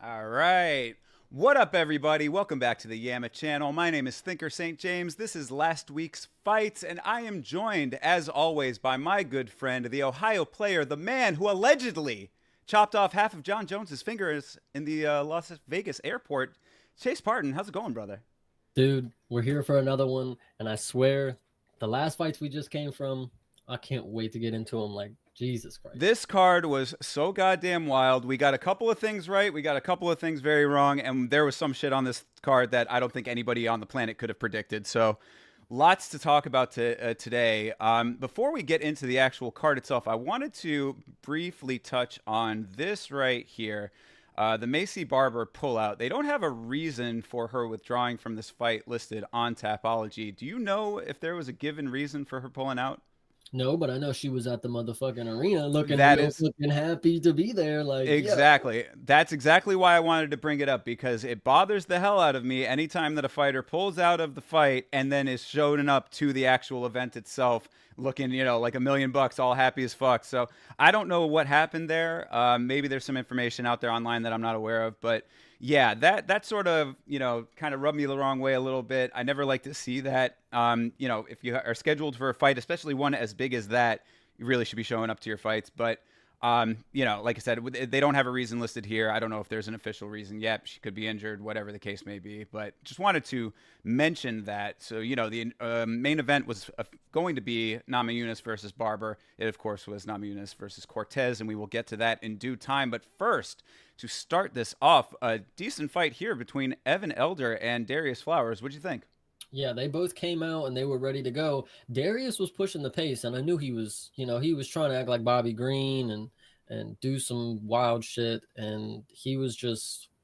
All right. What up, everybody? Welcome back to the Yama channel. My name is Thinker St. James. This is last week's fights, and I am joined, as always, by my good friend, the Ohio player, the man who allegedly chopped off half of John Jones's fingers in the Las Vegas airport. Chase Parton, how's it going, brother? Dude, we're here for another one, and I swear, the last fights we just came from, I can't wait to get into them. Like, Jesus Christ. This card was so goddamn wild. We got a couple of things right. We got a couple of things very wrong. And there was some shit on this card that I don't think anybody on the planet could have predicted. So lots to talk about today. Before we get into the actual card itself, I wanted to briefly touch on this right here. The Macy Barber pullout. They don't have a reason for her withdrawing from this fight listed on Tapology. Do you know if there was a given reason for her pulling out? No, but I know she was at the motherfucking arena looking happy to be there. Like, exactly. Yeah. That's exactly why I wanted to bring it up, because it bothers the hell out of me anytime that a fighter pulls out of the fight and then is showing up to the actual event itself looking, you know, like $1 million, all happy as fuck. So I don't know what happened there. Maybe there's some information out there online that I'm not aware of, but yeah, that sort of, you know, kind of rubbed me the wrong way a little bit. I never like to see that. You know, if you are scheduled for a fight, especially one as big as that, you really should be showing up to your fights. But, you know, like I said, they don't have a reason listed here. I don't know if there's an official reason yet. She could be injured, whatever the case may be. But just wanted to mention that. So, you know, the main event was going to be Namajunas versus Barber. It, of course, was Namajunas versus Cortez, and we will get to that in due time. But first, to start this off, a decent fight here between Evan Elder and Darius Flowers. What'd you think? Yeah, they both came out and they were ready to go. Darius was pushing the pace, and I knew he was, you know, he was trying to act like Bobby Green and do some wild shit, and he was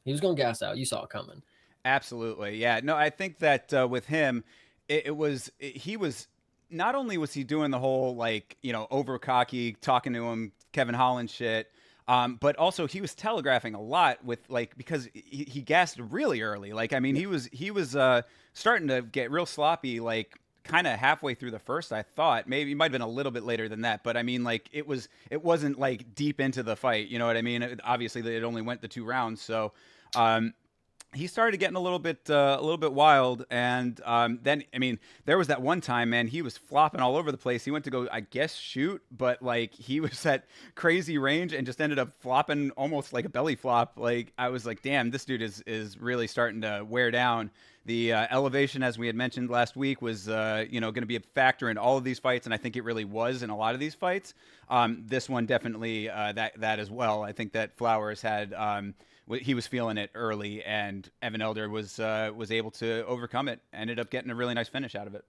going to gas out. You saw it coming. Absolutely. Yeah. No, I think that with him, he was not only was he doing the whole, like, you know, over cocky, talking to him, Kevin Holland shit, but also he was telegraphing a lot with, like, because he gassed really early. Like, I mean, he was starting to get real sloppy, like, kind of halfway through the first. I thought maybe it might have been a little bit later than that, but I mean, like, it wasn't like deep into the fight. You know what I mean? Obviously, it only went the 2 rounds, so. He started getting a little bit wild, and then, I mean, there was that one time, man, he was flopping all over the place. He went to go, I guess, shoot, but, like, he was at crazy range and just ended up flopping almost like a belly flop. Like, I was like, damn, this dude is really starting to wear down. The elevation, as we had mentioned last week, was you know, going to be a factor in all of these fights, and I think it really was in a lot of these fights. This one definitely that as well. I think that Flowers had he was feeling it early, and Evan Elder was able to overcome it. Ended up getting a really nice finish out of it.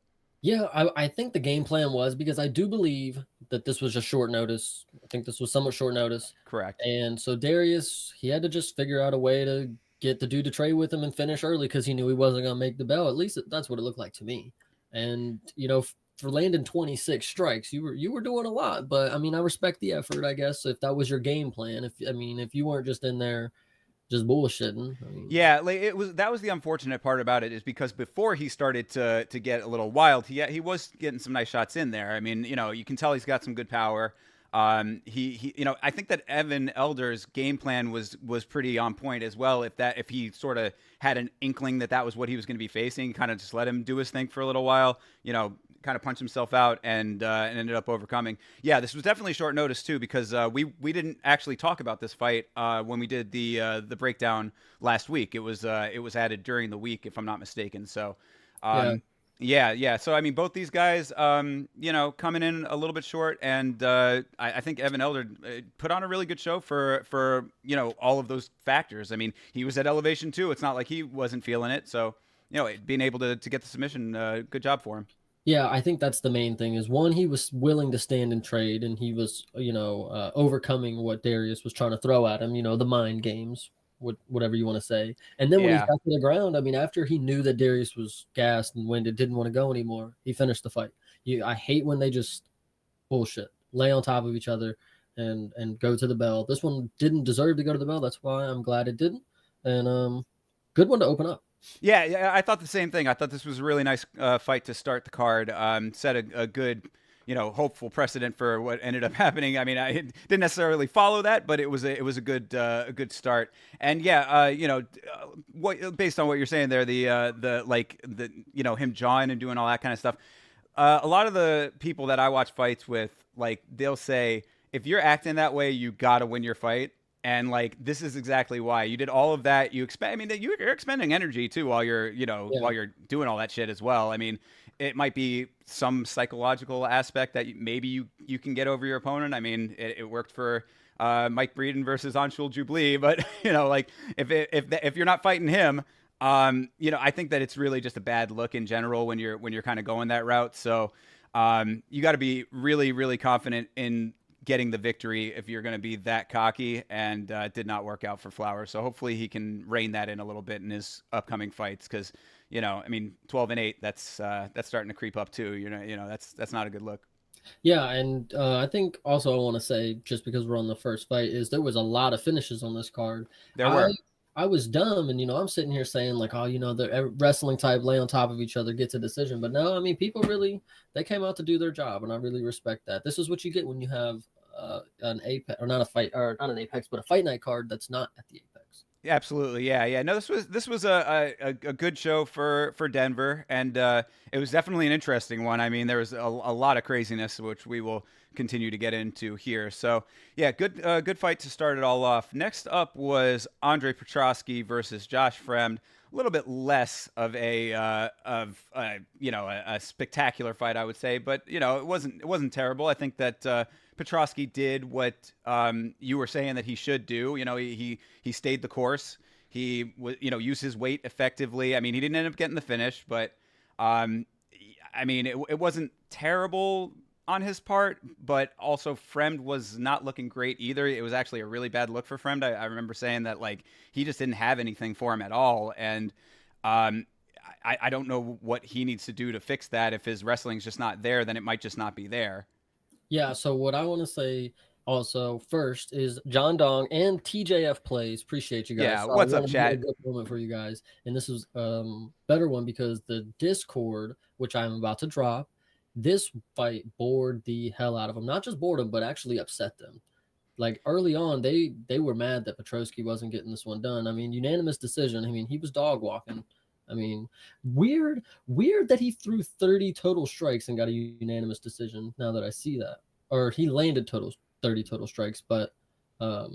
Yeah, I think the game plan was because I do believe that this was just short notice. I think this was somewhat short notice. Correct. And so Darius, he had to just figure out a way to get the dude to trade with him and finish early because he knew he wasn't going to make the bell. At least that's what it looked like to me. And, for landing 26 strikes, you were doing a lot. But, I mean, I respect the effort, I guess, if that was your game plan. If you weren't just in there just bullshitting. Yeah, like that was the unfortunate part about it is because before he started to get a little wild, he was getting some nice shots in there. I mean, you can tell he's got some good power. He I think that Evan Elder's game plan was pretty on point as well. If he sort of had an inkling that was what he was going to be facing, kind of just let him do his thing for a little while, kind of punch himself out and ended up overcoming. Yeah, this was definitely short notice too because we didn't actually talk about this fight when we did the breakdown last week. It was added during the week if I'm not mistaken. So. Yeah. So I mean, both these guys, coming in a little bit short, and I think Evan Elder put on a really good show for all of those factors. I mean, he was at elevation too. It's not like he wasn't feeling it. So being able to get the submission, good job for him. Yeah, I think that's the main thing is one, he was willing to stand and trade, and he was, overcoming what Darius was trying to throw at him, the mind games, whatever you want to say. And then when he got to the ground, I mean, after he knew that Darius was gassed and winded, didn't want to go anymore, he finished the fight. I hate when they just bullshit, lay on top of each other and go to the bell. This one didn't deserve to go to the bell. That's why I'm glad it didn't. And good one to open up. Yeah, I thought the same thing. I thought this was a really nice fight to start the card. Set a good, hopeful precedent for what ended up happening. I mean, I didn't necessarily follow that, but it was a good start. And yeah, based on what you're saying there, him jawing and doing all that kind of stuff. A lot of the people that I watch fights with, like, they'll say, if you're acting that way, you gotta win your fight. And this is exactly why you did all of that. You're expending energy too while you're while you're doing all that shit as well. I mean, it might be some psychological aspect that maybe you can get over your opponent. I mean, it worked for Mike Breeden versus Anshul Jubilee, but if you're not fighting him, I think that it's really just a bad look in general when you're kind of going that route. So you got to be really, really confident in getting the victory if you're going to be that cocky, and it did not work out for Flowers. So hopefully he can rein that in a little bit in his upcoming fights because, 12-8, that's starting to creep up too. That's not a good look. Yeah, and I think also I want to say, just because we're on the first fight, is there was a lot of finishes on this card. There were. I was dumb, and I'm sitting here saying like, oh, the wrestling type lay on top of each other, gets a decision. But no, I mean, people really, they came out to do their job, and I really respect that. This is what you get when you have an Apex, or not an Apex, but a Fight Night card that's not at the Apex. Absolutely, yeah. No, this was a good show for Denver, and it was definitely an interesting one. I mean, there was a lot of craziness, which we will continue to get into here. So, yeah, good fight to start it all off. Next up was Andre Petroski versus Josh Fremd. A little bit less of a spectacular fight, I would say, but it wasn't terrible. I think that Petroski did what you were saying that he should do. He stayed the course. He used his weight effectively. I mean, he didn't end up getting the finish, but it wasn't terrible on his part, but also Fremd was not looking great either. It was actually a really bad look for Fremd. I remember saying that he just didn't have anything for him at all, and I don't know what he needs to do to fix that. If his wrestling's just not there, then it might just not be there. Yeah, so what I want to say also first is John Dong and TJF Plays. Appreciate you guys. Yeah, what's up, chat? A good moment for you guys, and this is better one because the Discord, which I'm about to drop, this fight bored the hell out of them. Not just bored them, but actually upset them. Like early on, they were mad that Petroski wasn't getting this one done. I mean, unanimous decision. I mean, he was dog walking. I mean, weird that he threw 30 total strikes and got a unanimous decision. Now that I see that, or he landed 30 total strikes, but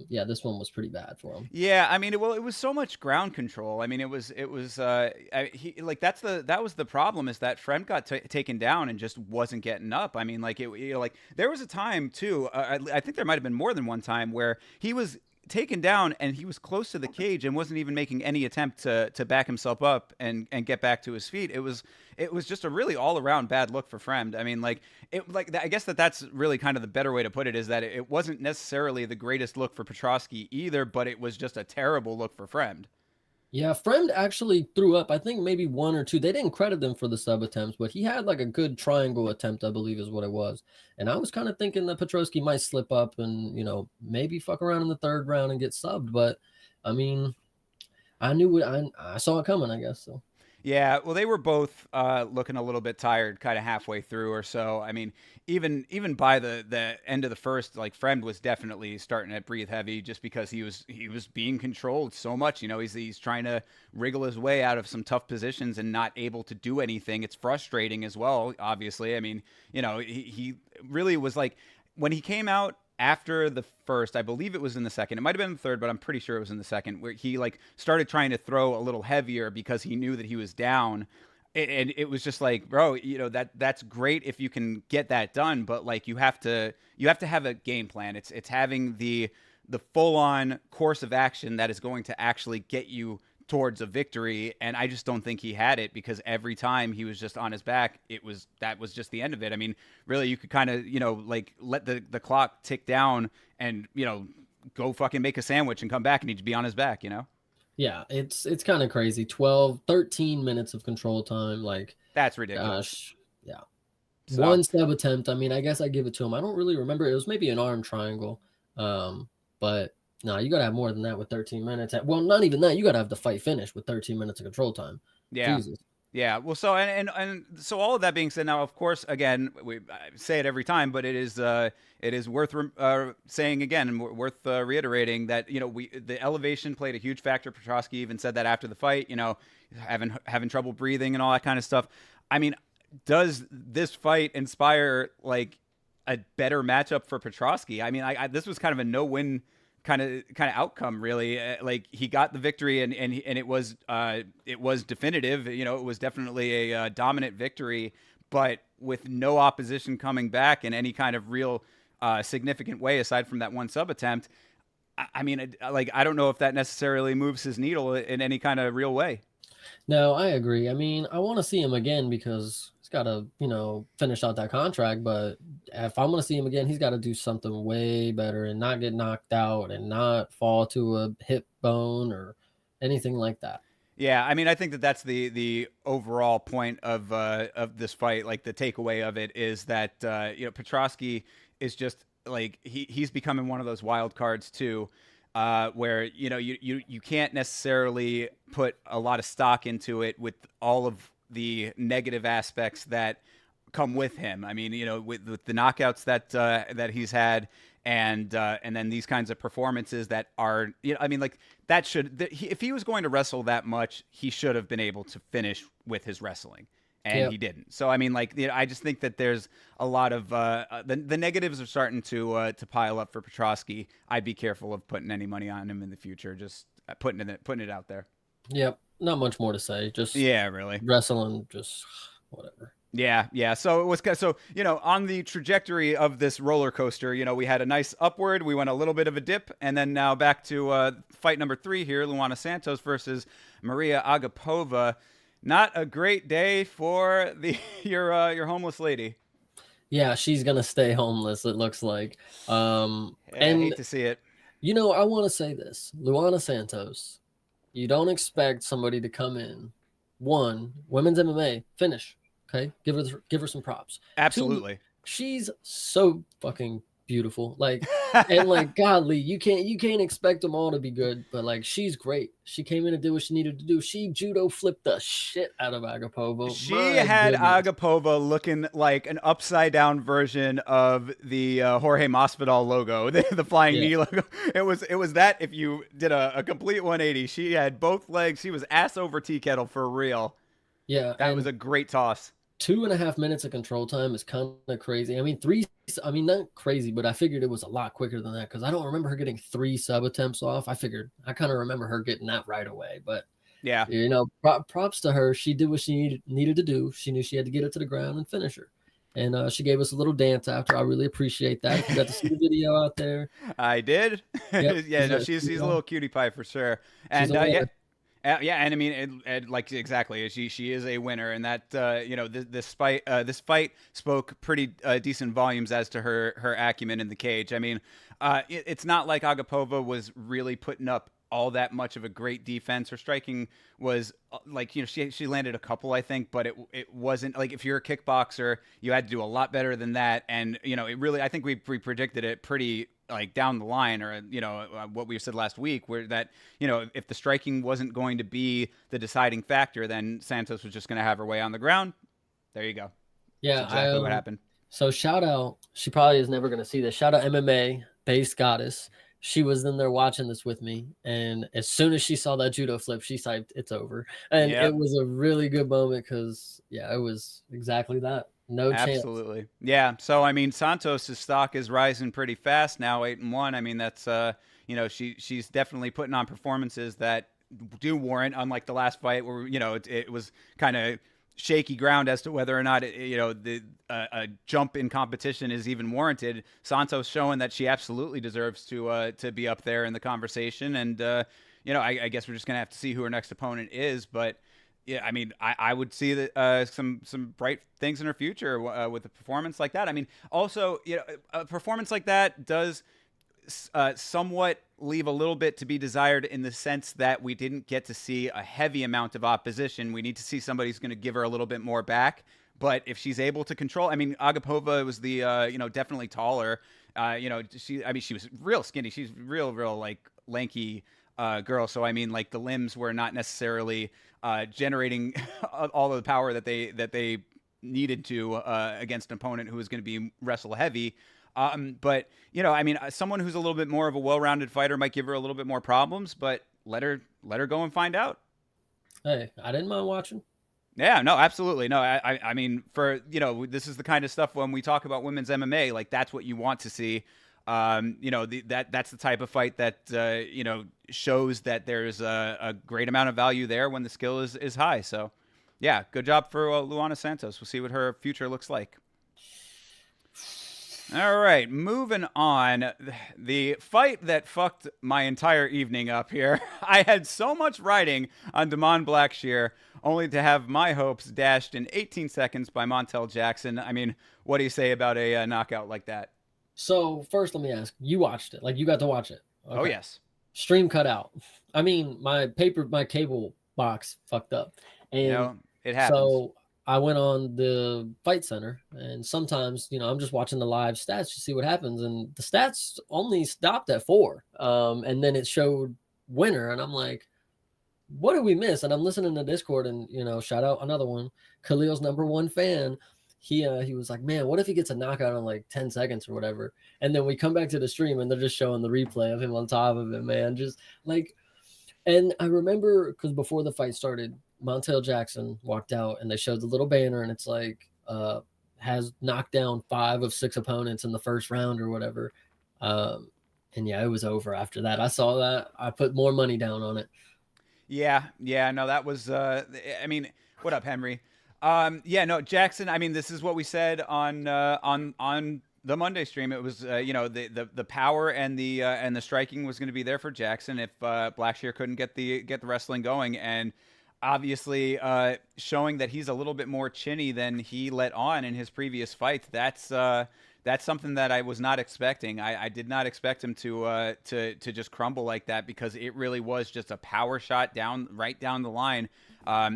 yeah, this one was pretty bad for him. Yeah, I mean, it was so much ground control. I mean, that was the problem, is that Fremd got taken down and just wasn't getting up. I mean, there was a time too. I think there might have been more than one time where he was taken down, and he was close to the cage and wasn't even making any attempt to back himself up and get back to his feet. It was just a really all around bad look for Fremd. I mean, I guess that's really kind of the better way to put it, is that it wasn't necessarily the greatest look for Petrosky either, but it was just a terrible look for Fremd. Yeah, Fremd actually threw up, I think maybe one or two. They didn't credit him for the sub attempts, but he had like a good triangle attempt, I believe is what it was. And I was kind of thinking that Petrosky might slip up and, maybe fuck around in the third round and get subbed. But I mean, I knew it. I saw it coming, I guess. So Yeah, well, they were both looking a little bit tired, kind of halfway through or so. I mean, even by the end of the first, like Fremd was definitely starting to breathe heavy, just because he was being controlled so much. He's trying to wriggle his way out of some tough positions and not able to do anything. It's frustrating as well, obviously. I mean, he really was like, when he came out after the first, I believe it was in the second. It might have been the third, but I'm pretty sure it was in the second, where he like started trying to throw a little heavier because he knew that he was down. And it was just like, bro, that's great if you can get that done, but like you have to have a game plan. It's having the full on course of action that is going to actually get you towards a victory, and I just don't think he had it, because every time he was just on his back, that was just the end of it. I mean, really, you could kind of like let the clock tick down and go fucking make a sandwich and come back, and he'd be on his back. yeah, it's kind of crazy. 12, 13 minutes of control time, like That's ridiculous. gosh, yeah. So, One sub attempt. I mean, I guess I give it to him. I don't really remember. It was maybe an arm triangle, but no, you gotta have more than that with 13 minutes. Well, not even that. You gotta have the fight finished with 13 minutes of control time. yeah. Jesus. Yeah, well, so and so all of that being said, now of course, again, I say it every time, but it is worth saying again, and worth reiterating that the elevation played a huge factor. Petrosky even said that after the fight, having trouble breathing and all that kind of stuff. I mean, does this fight inspire like a better matchup for Petrosky? I mean, this was kind of a no-win kind of outcome, really. Like, he got the victory, and it was definitive. It was definitely a dominant victory, but with no opposition coming back in any kind of real significant way aside from that one sub attempt. I mean, like, I don't know if that necessarily moves his needle in any kind of real way. No, I agree. I mean, I want to see him again because he's got to, finish out that contract. But if I'm going to see him again, he's got to do something way better and not get knocked out and not fall to a hip bone or anything like that. Yeah, I mean, I think that's the overall point of this fight. Like, the takeaway of it is that Petrosky is just like he's becoming one of those wild cards too, where you can't necessarily put a lot of stock into it with all of the negative aspects that come with him. I mean, with the knockouts that he's had, and then these kinds of performances that are, I mean, like, if he was going to wrestle that much, he should have been able to finish with his wrestling. And he didn't. So, I mean, like, I just think that there's a lot of the negatives are starting to pile up for Petrosky. I'd be careful of putting any money on him in the future. Just putting it out there. Yep. Not much more to say. Just really wrestling, just whatever. Yeah. So it was on the trajectory of this roller coaster. We had a nice upward. We went a little bit of a dip, and then now back to fight number 3 here: Luana Santos versus Maria Agapova. Not a great day for your homeless lady. Yeah, she's gonna stay homeless, it looks like. And I hate to see it. I want to say this: Luana Santos. You don't expect somebody to come in. One, women's MMA finish. Okay, give her some props. Absolutely. 2, she's so fucking beautiful. Like, and like, godly, you can't expect them all to be good, but like, she's great. She came in and did what she needed to do. She judo flipped the shit out of Agapova. She had Agapova looking like an upside down version of the Jorge Masvidal logo, the flying knee logo. It was that if you did a complete 180. She had both legs. She was ass over tea kettle for real. Yeah, that was a great toss. 2.5 minutes of control time is kind of crazy. I mean, not crazy, but I figured it was a lot quicker than that because I don't remember her getting 3 sub attempts off. I kind of remember her getting that right away. But yeah, props to her. She did what she needed to do. She knew she had to get it to the ground and finish her. and she gave us a little dance after. I really appreciate that. If you got to see the video out there, I did. yep, Yeah, no, she's a little cutie pie for sure. she's And a yeah, winner. yeah, and I mean, like exactly, she is a winner, and that this fight spoke pretty decent volumes as to her acumen in the cage. I mean, it's not like Agapova was really putting up all that much of a great defense. Her striking was like she landed a couple, I think, but it wasn't like if you're a kickboxer, you had to do a lot better than that, and it really I think we predicted it pretty like down the line, or what we said last week, where that if the striking wasn't going to be the deciding factor, then Santos was just going to have her way on the ground. There you go. That's Yeah, exactly what happened. so shout out. She probably is never going to see this. Shout out MMA base goddess. She was in there watching this with me, and as soon as she saw that judo flip, she typed, "It's over," and it Yep. was a really good moment because yeah, it was exactly that. No chance. Absolutely. Yeah. So I mean, Santos's stock is rising pretty fast now, 8-1. I mean, that's she's definitely putting on performances that do warrant, unlike the last fight where it was kind of shaky ground as to whether or not a jump in competition is even warranted. Santos showing that she absolutely deserves to be up there in the conversation, and I guess we're just gonna have to see who her next opponent is, but. Yeah, I mean, I would see that some bright things in her future with a performance like that. I mean, also, a performance like that does somewhat leave a little bit to be desired in the sense that we didn't get to see a heavy amount of opposition. We need to see somebody who's going to give her a little bit more back. But if she's able to control, I mean, Agapova was the definitely taller. She was real skinny. She's real like lanky girl. So I mean, like the limbs were not necessarily generating all of the power that they needed to against an opponent who was going to be wrestle heavy. But I mean, someone who's a little bit more of a well-rounded fighter might give her a little bit more problems. But let her go and find out. Hey, I didn't mind watching. Yeah, no, absolutely. No, I mean, for this is the kind of stuff when we talk about women's MMA, like that's what you want to see. That's the type of fight that shows that there's a great amount of value there when the skill is high. So, yeah, good job for Luana Santos. We'll see what her future looks like. All right, moving on. The fight that fucked my entire evening up here. I had so much riding on Damon Blackshear, only to have my hopes dashed in 18 seconds by Montel Jackson. I mean, what do you say about a knockout like that? So first, let me ask: you watched it? Like you got to watch it? Oh, Okay. yes. Stream cut out. I mean, my cable box fucked up, and It happens. so I went on the Fight Center, and sometimes I'm just watching the live stats to see what happens, and the stats only stopped at 4, and then it showed winner, and I'm like, what did we miss? And I'm listening to Discord, and shout out another one, Khalil's #1 fan. He was like, man, what if he gets a knockout in like 10 seconds or whatever? And then we come back to the stream, and they're just showing the replay of him on top of it, man. Just like, and I remember because before the fight started, Montel Jackson walked out, and they showed the little banner, and it's like has knocked down 5 of 6 opponents in the first round or whatever. And yeah, it was over after that. I saw that. I put more money down on it. Yeah, no, that was. I mean, what up, Henry? Yeah, no, Jackson. I mean, this is what we said on the Monday stream. It was the power and the striking was going to be there for Jackson if Blackshear couldn't get the wrestling going, and obviously showing that he's a little bit more chinny than he let on in his previous fights. That's something that I was not expecting. I did not expect him to just crumble like that, because it really was just a power shot right down the line.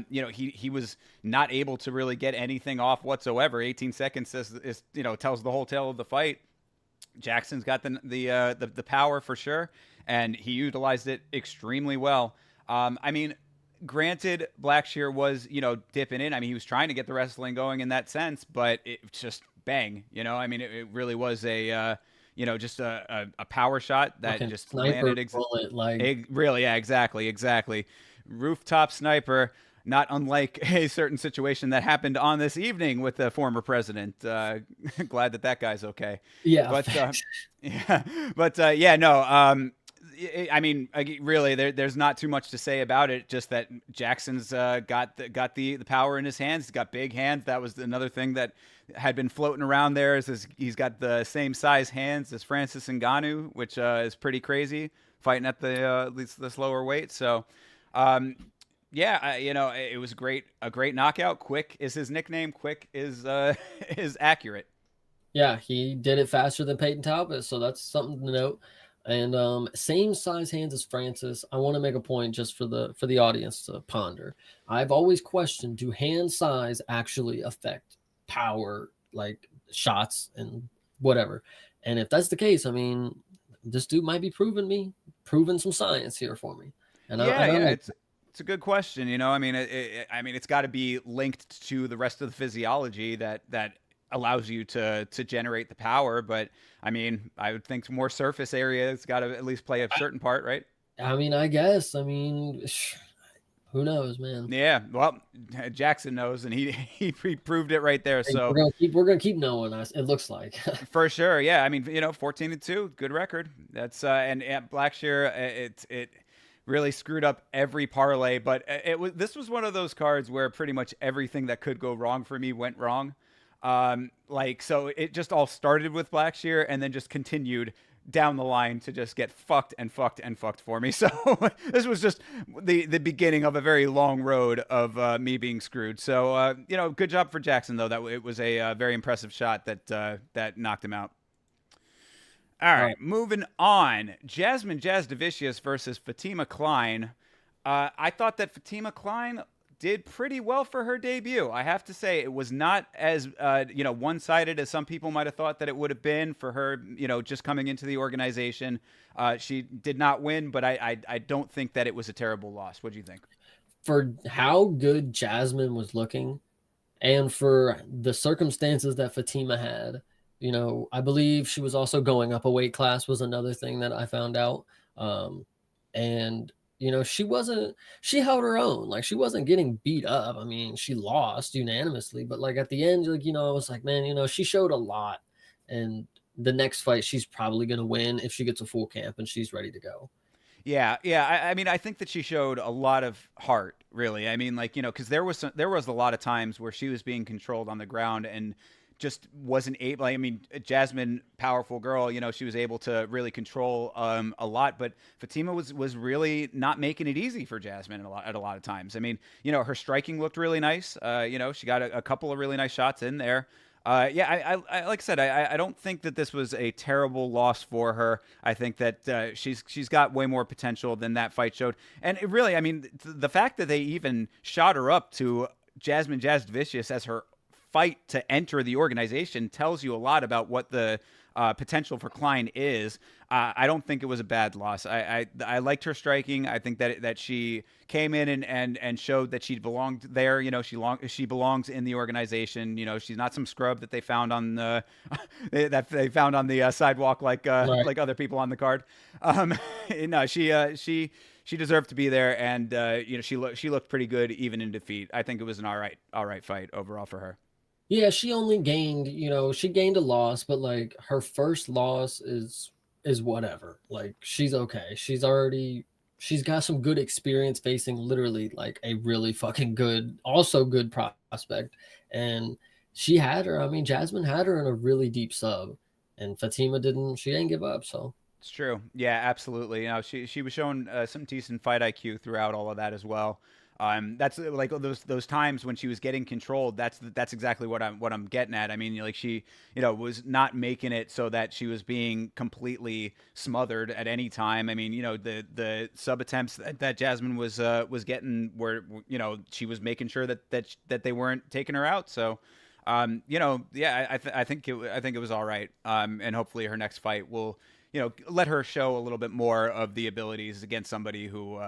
He was not able to really get anything off whatsoever. 18 seconds tells the whole tale of the fight. Jackson's got the power for sure, and he utilized it extremely well. I mean, granted, Blackshear was dipping in. I mean, he was trying to get the wrestling going in that sense, but it just bang. I mean, it really was just a power shot that Fucking just sniper landed bullet, like really, yeah, exactly. Rooftop sniper, not unlike a certain situation that happened on this evening with the former president. Glad that guy's okay. yeah. But yeah, but yeah, no. I mean, really, there's not too much to say about it. Just that Jackson's got the power in his hands. He's got big hands. That was another thing that had been floating around there. Is he's got the same size hands as Francis Ngannou, which is pretty crazy, fighting at the slower weight. So, yeah, it was a great knockout. Quick is his nickname. Quick is is accurate. Yeah, he did it faster than Peyton Talbot, so that's something to note. And same size hands as Francis. I want to make a point just for the audience to ponder. I've always questioned, do hand size actually affect power, like shots and whatever? And if that's the case, I mean, this dude might be proving some science here for me. Yeah, And I yeah, like it's a good question. I mean, I mean, it's got to be linked to the rest of the physiology that allows you to generate the power. But I mean, I would think more surface area has got to at least play a certain part, right? I mean, I guess. I mean, who knows, man? Yeah, well, Jackson knows, and he proved it right there. Hey, So we're gonna keep knowing us. It looks like. for sure, yeah. I mean, 14-2, good record. That's and at Blackshear, it really screwed up every parlay, but this was one of those cards where pretty much everything that could go wrong for me went wrong. Like, so it just all started with Blackshear and then just continued down the line to just get fucked and fucked and fucked for me. So this was just the beginning of a very long road of me being screwed. So good job for Jackson though. That it was a very impressive shot that knocked him out. All right, moving on. Jasmine Jasdavicius versus Fatima Klein. I thought that Fatima Klein did pretty well for her debut. I have to say, it was not as one-sided as some people might have thought that it would have been for her. Just coming into the organization, she did not win, but I don't think that it was a terrible loss. What do you think? For how good Jasmine was looking, and for the circumstances that Fatima had, I believe she was also going up a weight class was another thing that I found out. And she held her own. Like, she wasn't getting beat up. I mean, she lost unanimously, but like at the end, I was like, man, she showed a lot. And the next fight, she's probably going to win if she gets a full camp and she's ready to go. Yeah, yeah. I mean, I think that she showed a lot of heart, really. I mean, because there was a lot of times where she was being controlled on the ground and just wasn't able. I mean, Jasmine, powerful girl, she was able to really control a lot, but Fatima was really not making it easy for Jasmine at a lot of times. I mean, her striking looked really nice. She got a couple of really nice shots in there. Yeah, I like I said, I don't think that this was a terrible loss for her. I think that she's got way more potential than that fight showed. And it really, I mean, the fact that they even shot her up to Jasmine Jasdavicius as her fight to enter the organization tells you a lot about what the potential for Klein is. I don't think it was a bad loss. I liked her striking. I think that she came in and showed that she belonged there. She belongs in the organization. She's not some scrub that they found on the sidewalk like Right. like other people on the card. No, she deserved to be there, and she looked pretty good even in defeat. I think it was an all right fight overall for her. Yeah, she only gained, she gained a loss, but like her first loss is whatever. Like, she's okay. She's got some good experience facing literally like a really fucking also good prospect. And Jasmine had her in a really deep sub, and she didn't give up. So It's true. Yeah, absolutely. She was showing some decent fight IQ throughout all of that as well. That's like those times when she was getting controlled. That's exactly what I'm getting at. I mean, like, she was not making it so that she was being completely smothered at any time. I mean, the sub attempts that Jasmine was getting were she was making sure that they weren't taking her out. So. Yeah, I think it was all right. And hopefully her next fight will, let her show a little bit more of the abilities against somebody who,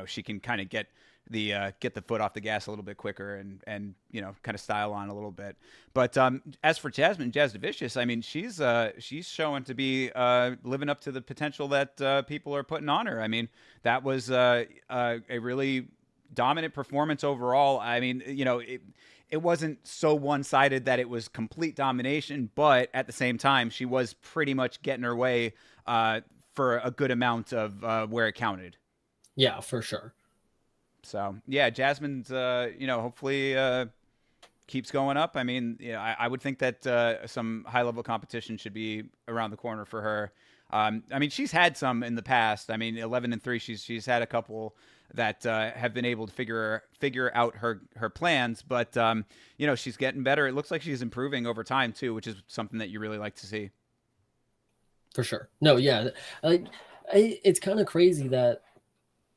she can kind of get the foot off the gas a little bit quicker and kind of style on a little bit. But as for Jasmine Jasdavicius, I mean, she's showing to be living up to the potential that people are putting on her. I mean, that was a really dominant performance overall. I mean, it wasn't so one-sided that it was complete domination, but at the same time, she was pretty much getting her way for a good amount of where it counted. Yeah, for sure. So yeah, Jasmine's hopefully keeps going up. I mean, yeah, I would think that some high level competition should be around the corner for her. I mean, she's had some in the past. I mean, 11-3. She's had a couple that have been able to figure out her plans, but she's getting better. It looks like she's improving over time too, which is something that you really like to see. For sure. No, yeah. Like, it's kind of crazy that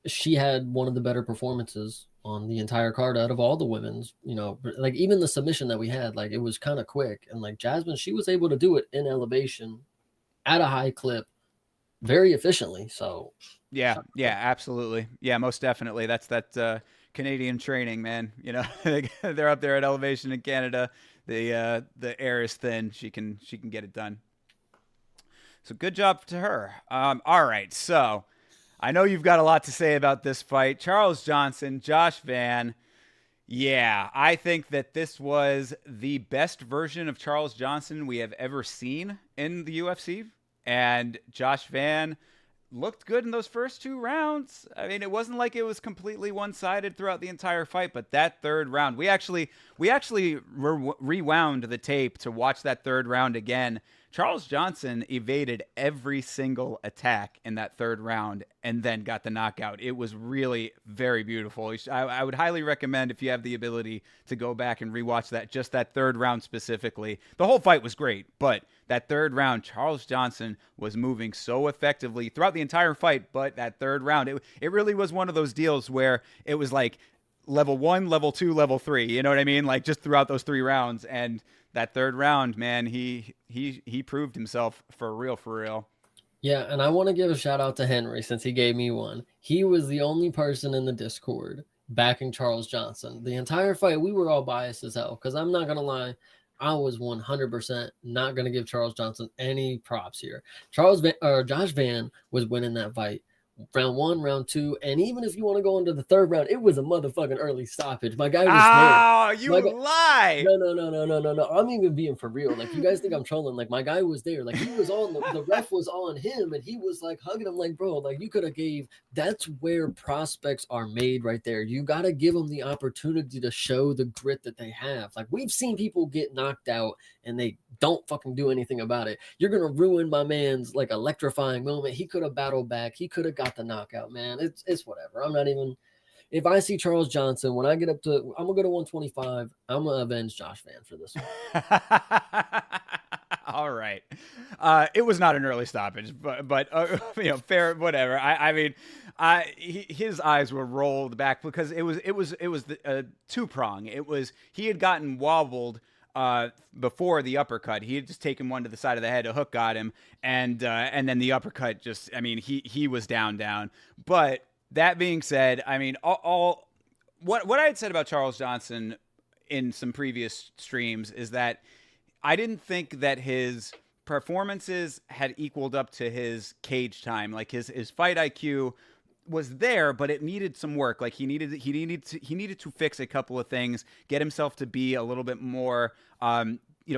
she had one of the better performances on the entire card out of all the women's, like even the submission that we had, like it was kind of quick. And like Jasmine, she was able to do it in elevation at a high clip very efficiently. So Yeah, yeah, absolutely. Yeah, most definitely. That's that Canadian training, man. They're up there at elevation in Canada. The air is thin. She can get it done. So good job to her. All right, so I know you've got a lot to say about this fight. Charles Johnson, Josh Van. Yeah, I think that this was the best version of Charles Johnson we have ever seen in the UFC. And Josh Van looked good in those first 2 rounds. I mean, it wasn't like it was completely one-sided throughout the entire fight, but that third round, we actually rewound the tape to watch that third round again. Charles Johnson evaded every single attack in that third round and then got the knockout. It was really very beautiful. I would highly recommend, if you have the ability, to go back and rewatch that, just that third round specifically. The whole fight was great, but that third round, Charles Johnson was moving so effectively throughout the entire fight, but that third round, it really was one of those deals where it was like level 1, level 2, level 3, you know what I mean? Like just throughout those 3 rounds. And that third round, man, he proved himself for real, for real. yeah, and I want to give a shout out to Henry since he gave me one. He was the only person in the Discord backing Charles Johnson. The entire fight, we were all biased as hell because I'm not going to lie. I was 100% not going to give Charles Johnson any props here. Josh Van was winning that fight. Round 1, round 2, and even if you want to go into the third round, it was a motherfucking early stoppage. My guy was there. Oh, you lie. No. I'm even being for real. Like, you guys think I'm trolling. Like, my guy was there. Like, he was on the ref was on him, and he was like hugging him. Like, bro, like you could have gave. That's where prospects are made right there. You got to give them the opportunity to show the grit that they have. Like, we've seen people get knocked out and they don't fucking do anything about it. You're gonna ruin my man's like electrifying moment. He could have battled back. He could have got the knockout, man. It's whatever. I'm not even. If I see Charles Johnson, when I get up to, I'm gonna go to 125. I'm gonna avenge Josh Van for this one. All right. It was not an early stoppage, but fair, whatever. I mean, his eyes were rolled back because it was the two prong. It was, he had gotten wobbled before the uppercut. He had just taken one to the side of the head. A hook got him, and then the uppercut just, I mean, he was down. But that being said, I mean, all what I had said about Charles Johnson in some previous streams is that I didn't think that his performances had equaled up to his cage time. Like his fight IQ was there, but it needed some work. Like he needed to fix a couple of things, get himself to be a little bit more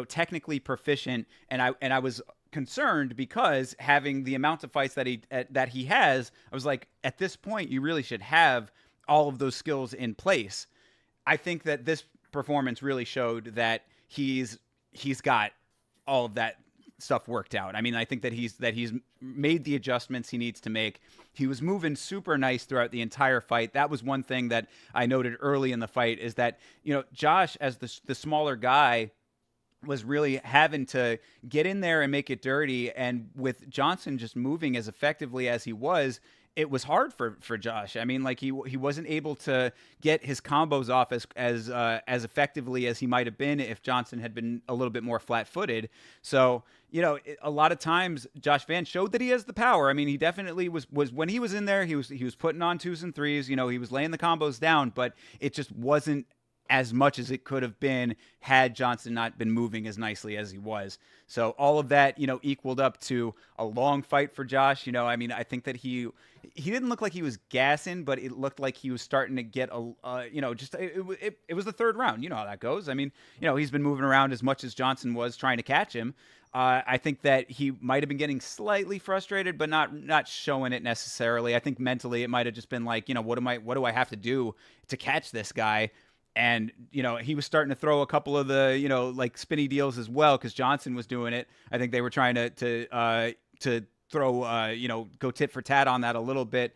technically proficient. And I was concerned because having the amount of fights that he has, I was like, at this point you really should have all of those skills in place. I think that this performance really showed that he's got all of that stuff worked out. I mean, I think that he's made the adjustments he needs to make. He was moving super nice throughout the entire fight. That was one thing that I noted early in the fight, is that, Josh, as the smaller guy, was really having to get in there and make it dirty. And with Johnson just moving as effectively as he was, it was hard for Josh. I mean, like he wasn't able to get his combos off as effectively as he might have been if Johnson had been a little bit more flat-footed. So, a lot of times Josh Van showed that he has the power. I mean, he definitely was when he was in there, he was putting on 2s and 3s, he was laying the combos down, but it just wasn't as much as it could have been had Johnson not been moving as nicely as he was. So all of that, equaled up to a long fight for Josh. I mean, I think that he he didn't look like he was gassing, but it looked like he was starting to get just it was the third round. You know how that goes. I mean, he's been moving around as much as Johnson was trying to catch him. I think that he might have been getting slightly frustrated, but not showing it necessarily. I think mentally it might have just been like, what do I have to do to catch this guy? And, he was starting to throw a couple of the, like spinny deals as well, because Johnson was doing it. I think they were trying to throw, go tit for tat on that a little bit.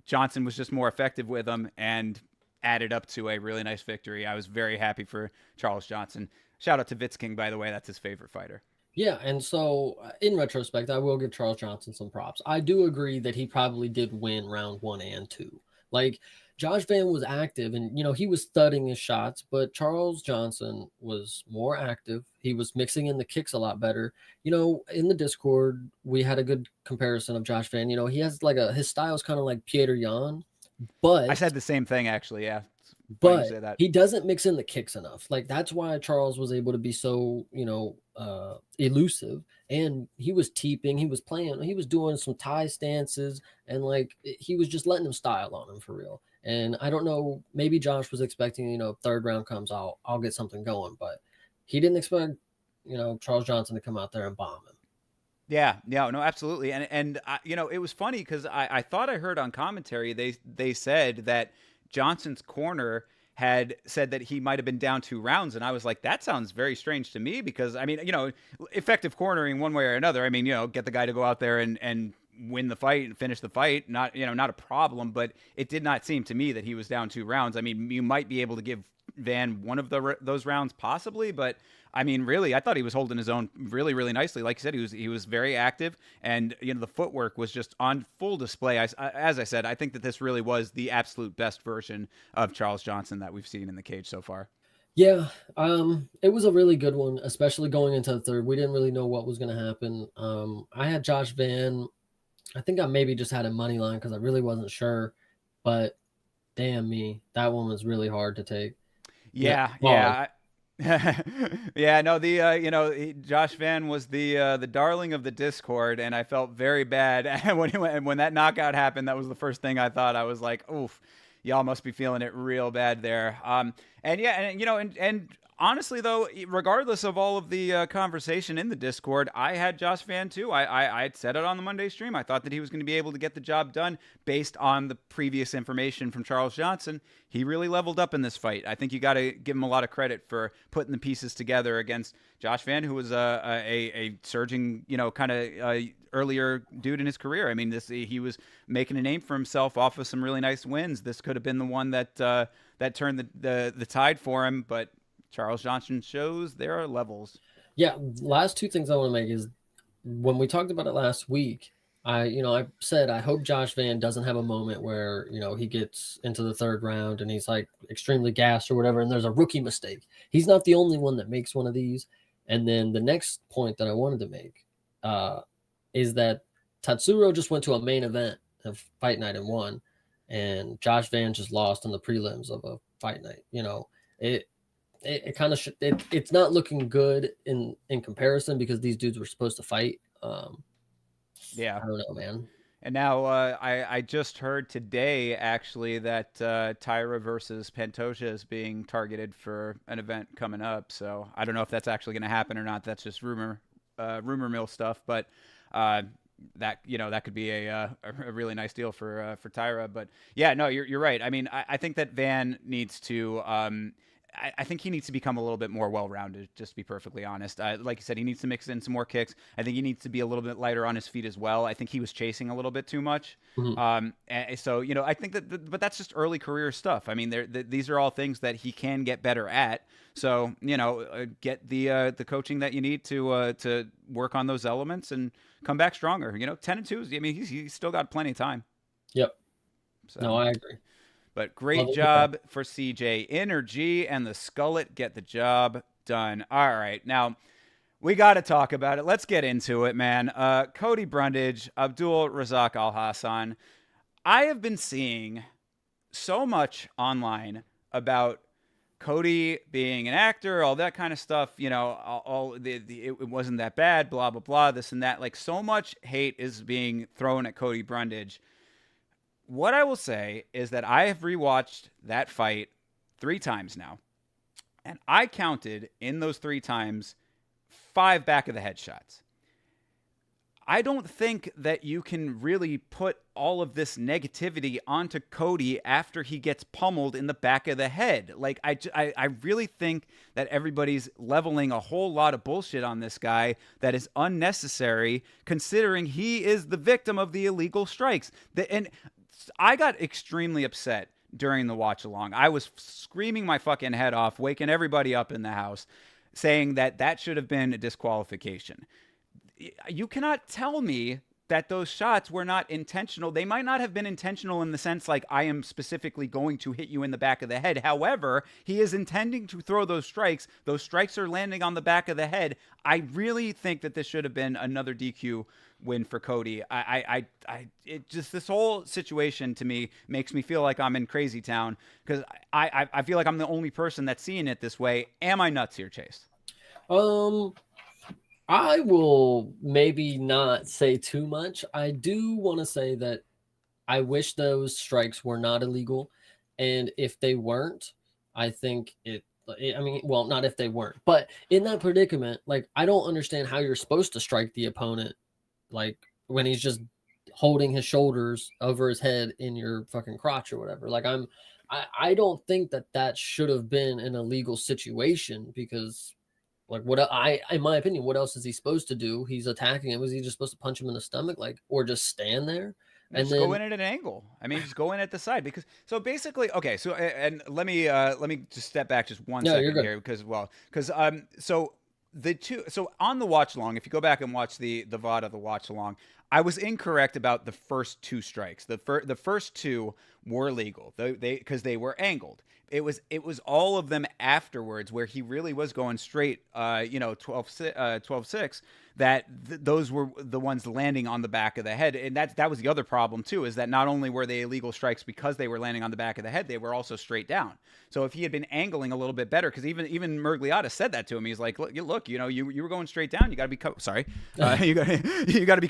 Johnson was just more effective with them and added up to a really nice victory. I was very happy for Charles Johnson. Shout out to Vitz King, by the way. That's his favorite fighter. Yeah, and so in retrospect, I will give Charles Johnson some props. I do agree that he probably did win round 1 and 2. Like, Josh Van was active and, he was studying his shots, but Charles Johnson was more active. He was mixing in the kicks a lot better. In the Discord, we had a good comparison of Josh Van. He has like his style is kind of like Petr Yan, but I said the same thing, actually. Yeah. But he doesn't mix in the kicks enough. Like, that's why Charles was able to be so, elusive. And he was teeping, he was playing, he was doing some tie stances, and like he was just letting him style on him for real. And I don't know, maybe Josh was expecting, third round comes, I'll get something going, but he didn't expect, Charles Johnson to come out there and bomb him. Yeah, no, absolutely. And it was funny because I thought I heard on commentary they said that Johnson's corner had said that he might have been down 2 rounds, and I was like, that sounds very strange to me, because I mean, effective cornering one way or another. I mean, get the guy to go out there and win the fight and finish the fight, not a problem, but it did not seem to me that he was down 2 rounds. I mean, you might be able to give Van one of those rounds possibly, but I mean, really, I thought he was holding his own really, really nicely. Like you said, he was very active, and the footwork was just on full display. As I said, I think that this really was the absolute best version of Charles Johnson that we've seen in the cage so far. Yeah, it was a really good one, especially going into the third. We didn't really know what was going to happen. I had Josh Van. I think I maybe just had a money line because I really wasn't sure, but damn me, that one was really hard to take. Yeah. Yeah, no, Josh Van was the darling of the Discord, and I felt very bad when that knockout happened. That was the first thing I thought. I was like, oof, y'all must be feeling it real bad there. And honestly, though, regardless of all of the conversation in the Discord, I had Josh Van too. I had said it on the Monday stream. I thought that he was going to be able to get the job done based on the previous information from Charles Johnson. He really leveled up in this fight. I think you got to give him a lot of credit for putting the pieces together against Josh Van, who was a surging, kind of earlier dude in his career. I mean, he was making a name for himself off of some really nice wins. This could have been the one that turned the tide for him, but Charles Johnson shows there are levels. Yeah, last 2 things I want to make is, when we talked about it last week, I said I hope Josh Van doesn't have a moment where he gets into the third round and he's like extremely gassed or whatever, and there's a rookie mistake. He's not the only one that makes one of these. And then the next point that I wanted to make is that Tatsuro just went to a main event of Fight Night and won, and Josh Van just lost in the prelims of a Fight Night. It kind of it's not looking good in comparison, because these dudes were supposed to fight. Yeah, I don't know, man. And now I just heard today actually that Tyra versus Pantoja is being targeted for an event coming up. So I don't know if that's actually going to happen or not. That's just rumor mill stuff, but that could be a really nice deal for Tyra. But yeah, no, you're right. I mean, I think that Van needs to. I think he needs to become a little bit more well-rounded, just to be perfectly honest. Like you said, he needs to mix in some more kicks. I think he needs to be a little bit lighter on his feet as well. I think he was chasing a little bit too much. Mm-hmm. So, I think but that's just early career stuff. I mean, these are all things that he can get better at. So, get the coaching that you need to work on those elements and come back stronger. 10-2. I mean, he's still got plenty of time. Yep. So. No, I agree. But great job for CJ. Energy and the Skullet get the job done. All right. Now, we got to talk about it. Let's get into it, man. Cody Brundage, Abdul Razak Al Hassan. I have been seeing so much online about Cody being an actor, all that kind of stuff, it wasn't that bad, blah blah blah, this and that. Like so much hate is being thrown at Cody Brundage. What I will say is that I have rewatched that fight 3 times now, and I counted in those 3 times 5 back of the head shots. I don't think that you can really put all of this negativity onto Cody after he gets pummeled in the back of the head. Like, I really think that everybody's leveling a whole lot of bullshit on this guy that is unnecessary, considering he is the victim of the illegal strikes. And I got extremely upset during the watch along. I was screaming my fucking head off, waking everybody up in the house, saying that should have been a disqualification. You cannot tell me that those shots were not intentional. They might not have been intentional in the sense like I am specifically going to hit you in the back of the head. However, he is intending to throw those strikes. Those strikes are landing on the back of the head. I really think that this should have been another DQ win for Cody. It just, this whole situation to me makes me feel like I'm in crazy town, because I feel like I'm the only person that's seeing it this way. Am I nuts here, Chase? I will maybe not say too much. I do want to say that I wish those strikes were not illegal. And if they weren't, I think I mean, well, not if they weren't, but in that predicament, like, I don't understand how you're supposed to strike the opponent, like, when he's just holding his shoulders over his head in your fucking crotch or whatever. Like, I don't think that should have been an illegal situation, because, like, in my opinion, what else is he supposed to do? He's attacking him. Was he just supposed to punch him in the stomach, like, or just stand there? And just go in at an angle. I mean, just go in at the side, because so basically, okay. So and let me just step back just one second here, because so the two, so on the watch along, if you go back and watch the VOD of the watch along, I was incorrect about the first 2 strikes. The first 2 were legal, because they were angled. It was all of them afterwards where he really was going straight, 12-6, that those were the ones landing on the back of the head. And that was the other problem too, is that not only were they illegal strikes because they were landing on the back of the head, they were also straight down. So if he had been angling a little bit better, because even Mergliata said that to him, he's like, look, you were going straight down. You got to be you got to be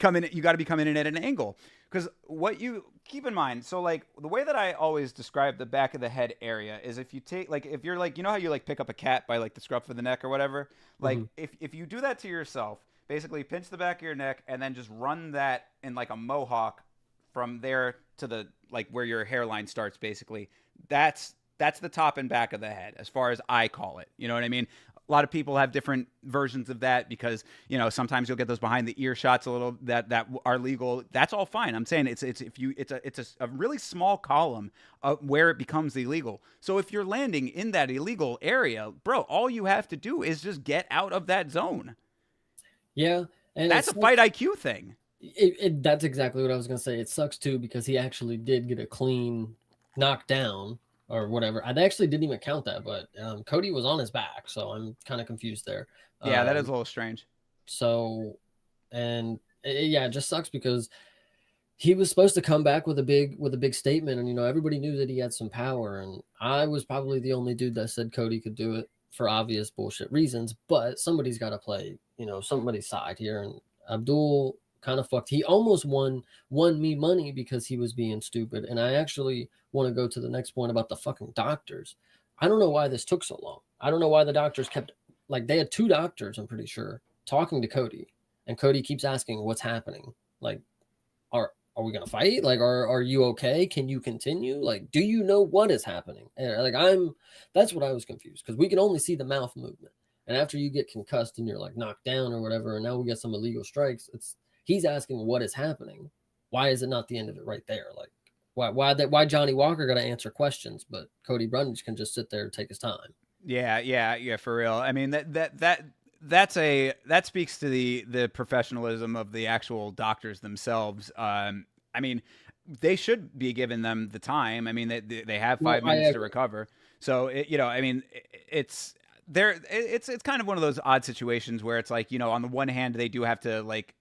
coming in at an angle. Because what you keep in mind, so like the way that I always describe the back of the head area is, if you take, like, if you're like, you know how you like pick up a cat by like the scruff of the neck or whatever, like if you do that to yourself, basically pinch the back of your neck and then just run that in like a mohawk from there to the, like, where your hairline starts, basically, that's the top and back of the head, as far as I call it. You know what I mean? A lot of people have different versions of that, because, sometimes you'll get those behind the ear shots a little that are legal. That's all fine. I'm saying it's a really small column where it becomes illegal. So if you're landing in that illegal area, bro, all you have to do is just get out of that zone. Yeah, and that's a fight IQ thing. That's exactly what I was gonna say. It sucks too, because he actually did get a clean knockdown or whatever. I actually didn't even count that, but Cody was on his back, so I'm kind of confused there. Yeah, that is a little strange. So, and it just sucks, because he was supposed to come back with a big statement, and everybody knew that he had some power, and I was probably the only dude that said Cody could do it for obvious bullshit reasons, but somebody's got to play, somebody's side here, and Abdul kind of fucked. He almost won me money because he was being stupid. And I actually want to go to the next point about the fucking doctors. I don't know why this took so long. I don't know why the doctors kept, like, they had 2 doctors, I'm pretty sure, talking to Cody, and Cody keeps asking what's happening. Like, are we gonna fight? Like, are you okay? Can you continue? Like, do you know what is happening? And like, that's what I was confused, because we can only see the mouth movement. And after you get concussed and you're like knocked down or whatever, and now we get some illegal strikes, he's asking what is happening. Why is it not the end of it right there? Like, why Johnny Walker got to answer questions, but Cody Brundage can just sit there and take his time? Yeah, for real. I mean, that speaks to the professionalism of the actual doctors themselves. I mean, they should be giving them the time. I mean, they have 5 minutes to recover. So it's kind of one of those odd situations where it's like, on the one hand, they do have to like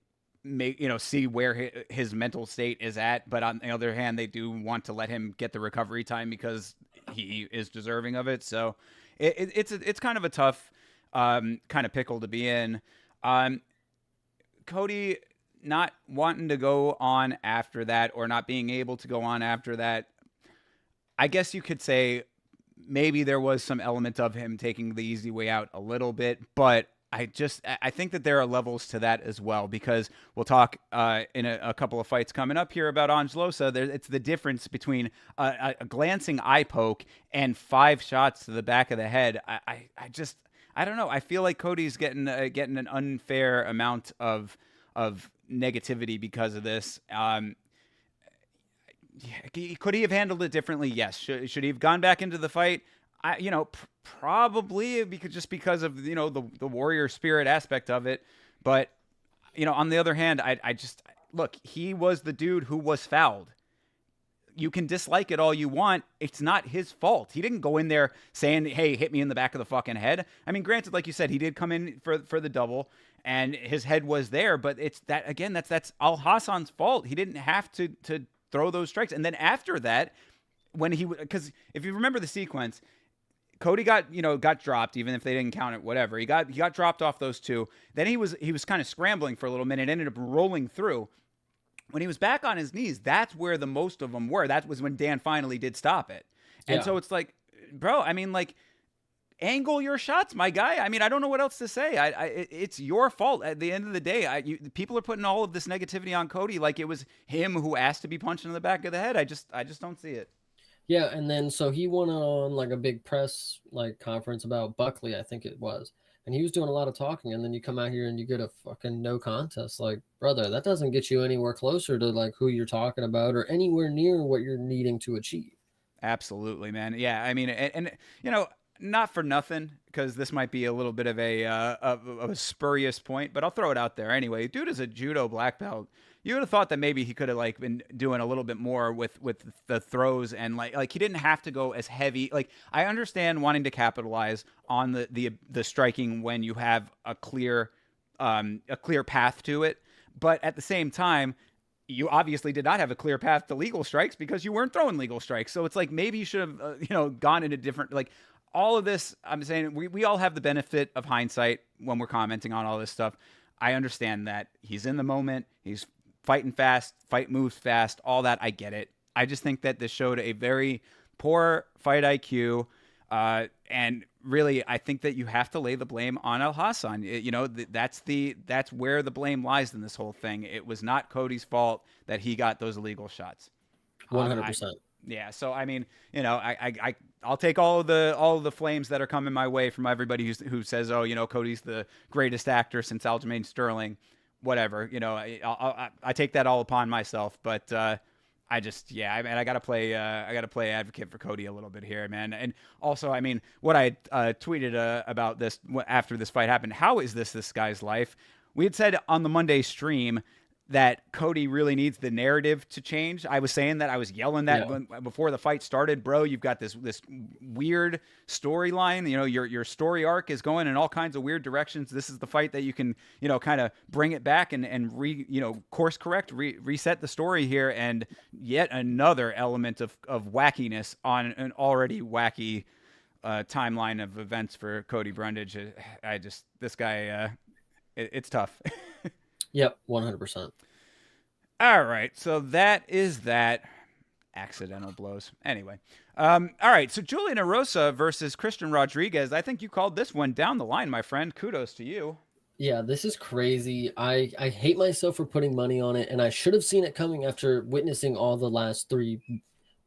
see where his mental state is at, but on the other hand, they do want to let him get the recovery time, because he is deserving of it. So it's kind of a tough kind of pickle to be in. Cody not wanting to go on after that, or not being able to go on after that, I guess you could say maybe there was some element of him taking the easy way out a little bit, but I think that there are levels to that as well, because we'll talk in a couple of fights coming up here about Angelosa. It's the difference between a glancing eye poke and 5 shots to the back of the head. I don't know. I feel like Cody's getting an unfair amount of negativity because of this. Could he have handled it differently? Yes. Should he have gone back into the fight? Probably, because of the warrior spirit aspect of it. But on the other hand, I just look. He was the dude who was fouled. You can dislike it all you want. It's not his fault. He didn't go in there saying, "Hey, hit me in the back of the fucking head." I mean, granted, like you said, he did come in for the double, and his head was there. But it's that again. That's Al Hassan's fault. He didn't have to throw those strikes. And then after that, because if you remember the sequence, Cody got dropped, even if they didn't count it, whatever. He got dropped off those 2. Then he was kind of scrambling for a little minute, ended up rolling through. When he was back on his knees, that's where the most of them were. That was when Dan finally did stop it. And so it's like, bro, I mean, like, angle your shots, my guy. I mean, I don't know what else to say. It's your fault at the end of the day. People are putting all of this negativity on Cody like it was him who asked to be punched in the back of the head. I just don't see it. Yeah, and then so he went on like a big press conference about Buckley, I think it was. And he was doing a lot of talking, and then you come out here and you get a fucking no contest. Like, brother, that doesn't get you anywhere closer to like who you're talking about or anywhere near what you're needing to achieve. Absolutely, man. Yeah, I mean, and not for nothing, because this might be a little bit of a spurious point, but I'll throw it out there anyway. Dude is a judo black belt. You would have thought that maybe he could have been doing a little bit more with the throws, and like he didn't have to go as heavy. Like, I understand wanting to capitalize on the striking when you have a clear path to it, but at the same time, you obviously did not have a clear path to legal strikes because you weren't throwing legal strikes. So it's like maybe you should have gone into different all of this. I'm saying we all have the benefit of hindsight when we're commenting on all this stuff. I understand that he's in the moment. He's fighting fast, fight moves fast, all that. I get it. I just think that this showed a very poor fight IQ. And really, I think that you have to lay the blame on Al Hassan. That's where the blame lies in this whole thing. It was not Cody's fault that he got those illegal shots. 100%. Yeah. So I mean, I'll take all of the flames that are coming my way from everybody who says, oh, Cody's the greatest actor since Aljamain Sterling. Whatever, I take that all upon myself, but I gotta play advocate for Cody a little bit here, man. And also, I mean, what I tweeted about this after this fight happened. How is this guy's life? We had said on the Monday stream that Cody really needs the narrative to change. I was saying that, I was yelling that before the fight started, bro. You've got this weird storyline. Your story arc is going in all kinds of weird directions. This is the fight that you can, kind of bring it back and course correct, reset the story here. And yet another element of wackiness on an already wacky timeline of events for Cody Brundage. This guy, it's tough. Yep, 100%. All right, so that is that. Accidental blows. Anyway, all right, so Julian Erosa versus Christian Rodriguez. I think you called this one down the line, my friend. Kudos to you. Yeah, this is crazy. I hate myself for putting money on it, and I should have seen it coming after witnessing all the last 3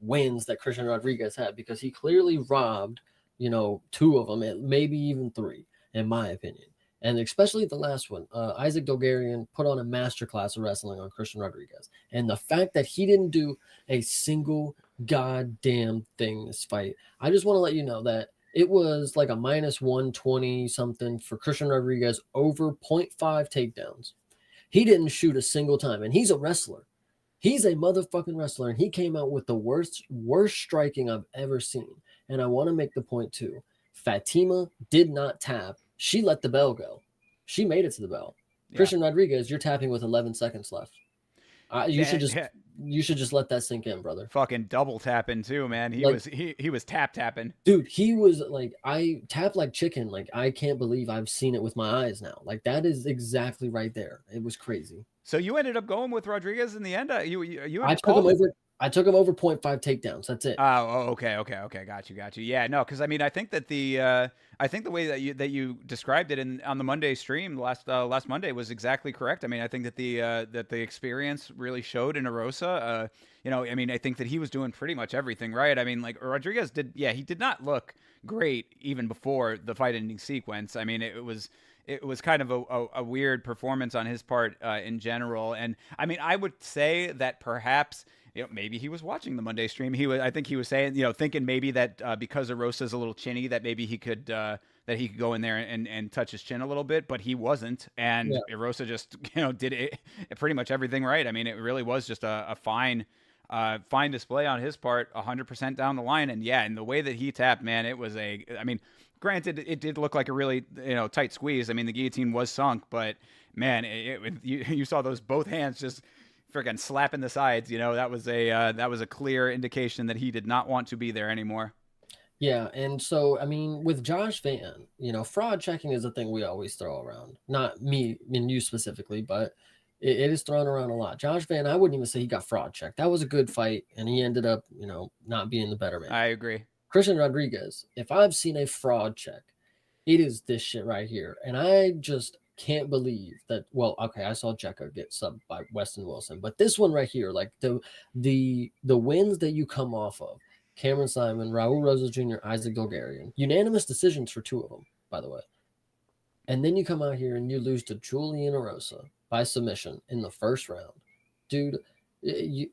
wins that Christian Rodriguez had, because he clearly robbed, 2 of them, maybe even 3, in my opinion. And especially the last one, Isaac Dogarian put on a masterclass of wrestling on Christian Rodriguez. And the fact that he didn't do a single goddamn thing this fight, I just want to let you know that it was like a minus 120 something for Christian Rodriguez over 0.5 takedowns. He didn't shoot a single time, and he's a wrestler. He's a motherfucking wrestler, and he came out with the worst striking I've ever seen. And I want to make the point too. Fatima did not tap. She let the bell go. She made it to the bell. Yeah. Christian Rodriguez, you're tapping with 11 seconds left. You should just That let that sink in, brother. fucking double tapping too, man. He Like, was he was tap tapping. dude, he was like, I tap like chicken. Like, I can't believe I've seen it with my eyes now. Like, that is exactly right there. It was crazy. So you ended up going with Rodriguez in the end. You I had took him called it. over. I took him over .5 takedowns. That's it. Okay. Got you. Yeah, no, because I mean, I think that I think the way that you described it on the Monday stream last Monday was exactly correct. I mean, I think that the experience really showed in Arosa. I mean, I think that he was doing pretty much everything right. I mean, like Rodriguez did, yeah, he did not look great even before the fight ending sequence. I mean, it was kind of a weird performance on his part in general. And I mean, I would say that perhaps maybe he was watching the Monday stream. I think he was saying, thinking maybe that because Arosa's a little chinny, that maybe he could go in there and touch his chin a little bit, but he wasn't. And Yeah. Arosa just, did pretty much everything right. I mean, it really was just a fine display on his part, 100% down the line. And yeah, and the way that he tapped, man, I mean, granted, it did look like a really, tight squeeze. I mean, the guillotine was sunk, but man, you saw those both hands just freaking slapping the sides. That was a clear indication that he did not want to be there anymore. Yeah, and so I mean, with Josh Van, fraud checking is a thing we always throw around. Not me and you specifically, but it is thrown around a lot. Josh Van, I wouldn't even say he got fraud checked. That was a good fight, and he ended up, not being the better man. I agree. Christian Rodriguez, if I've seen a fraud check, it is this shit right here, and I just can't believe that. Well, okay, I saw Jekka get subbed by Weston Wilson, but this one right here, like the wins that you come off of. Cameron Simon, Raul Rosas Jr., Isaac Bulgarian. Unanimous decisions for two of them, by the way. And then you come out here and you lose to Julian Erosa by submission in the first round. Dude, you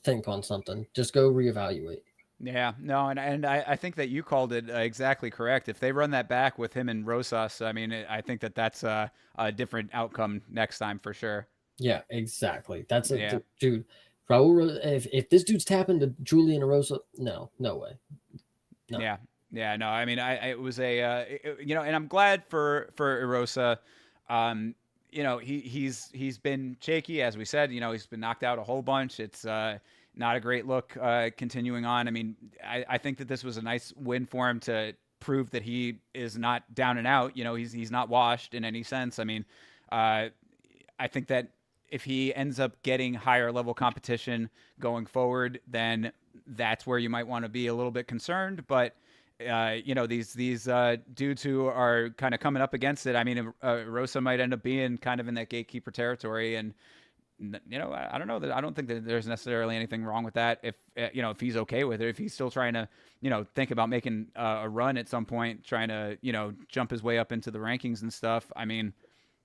think on something. Just go reevaluate. Yeah, no, and I think that you called it exactly correct. If they run that back with him and Rosas, I mean, I think that's a different outcome next time for sure. Yeah, exactly. That's it, Yeah. dude. Raul, if this dude's tapping to Julian Erosa, no way. No. Yeah, no. I mean, it was and I'm glad for Erosa. He's been shaky, as we said. He's been knocked out a whole bunch. It's not a great look continuing on. I mean, I think that this was a nice win for him to prove that he is not down and out. He's not washed in any sense. I mean, I think that if he ends up getting higher level competition going forward, then that's where you might want to be a little bit concerned. But these dudes who are kind of coming up against it, I mean, Rosa might end up being kind of in that gatekeeper territory, and I don't know that I don't think that there's necessarily anything wrong with that. If he's okay with it, if he's still trying to think about making a run at some point, trying to jump his way up into the rankings and stuff. I mean,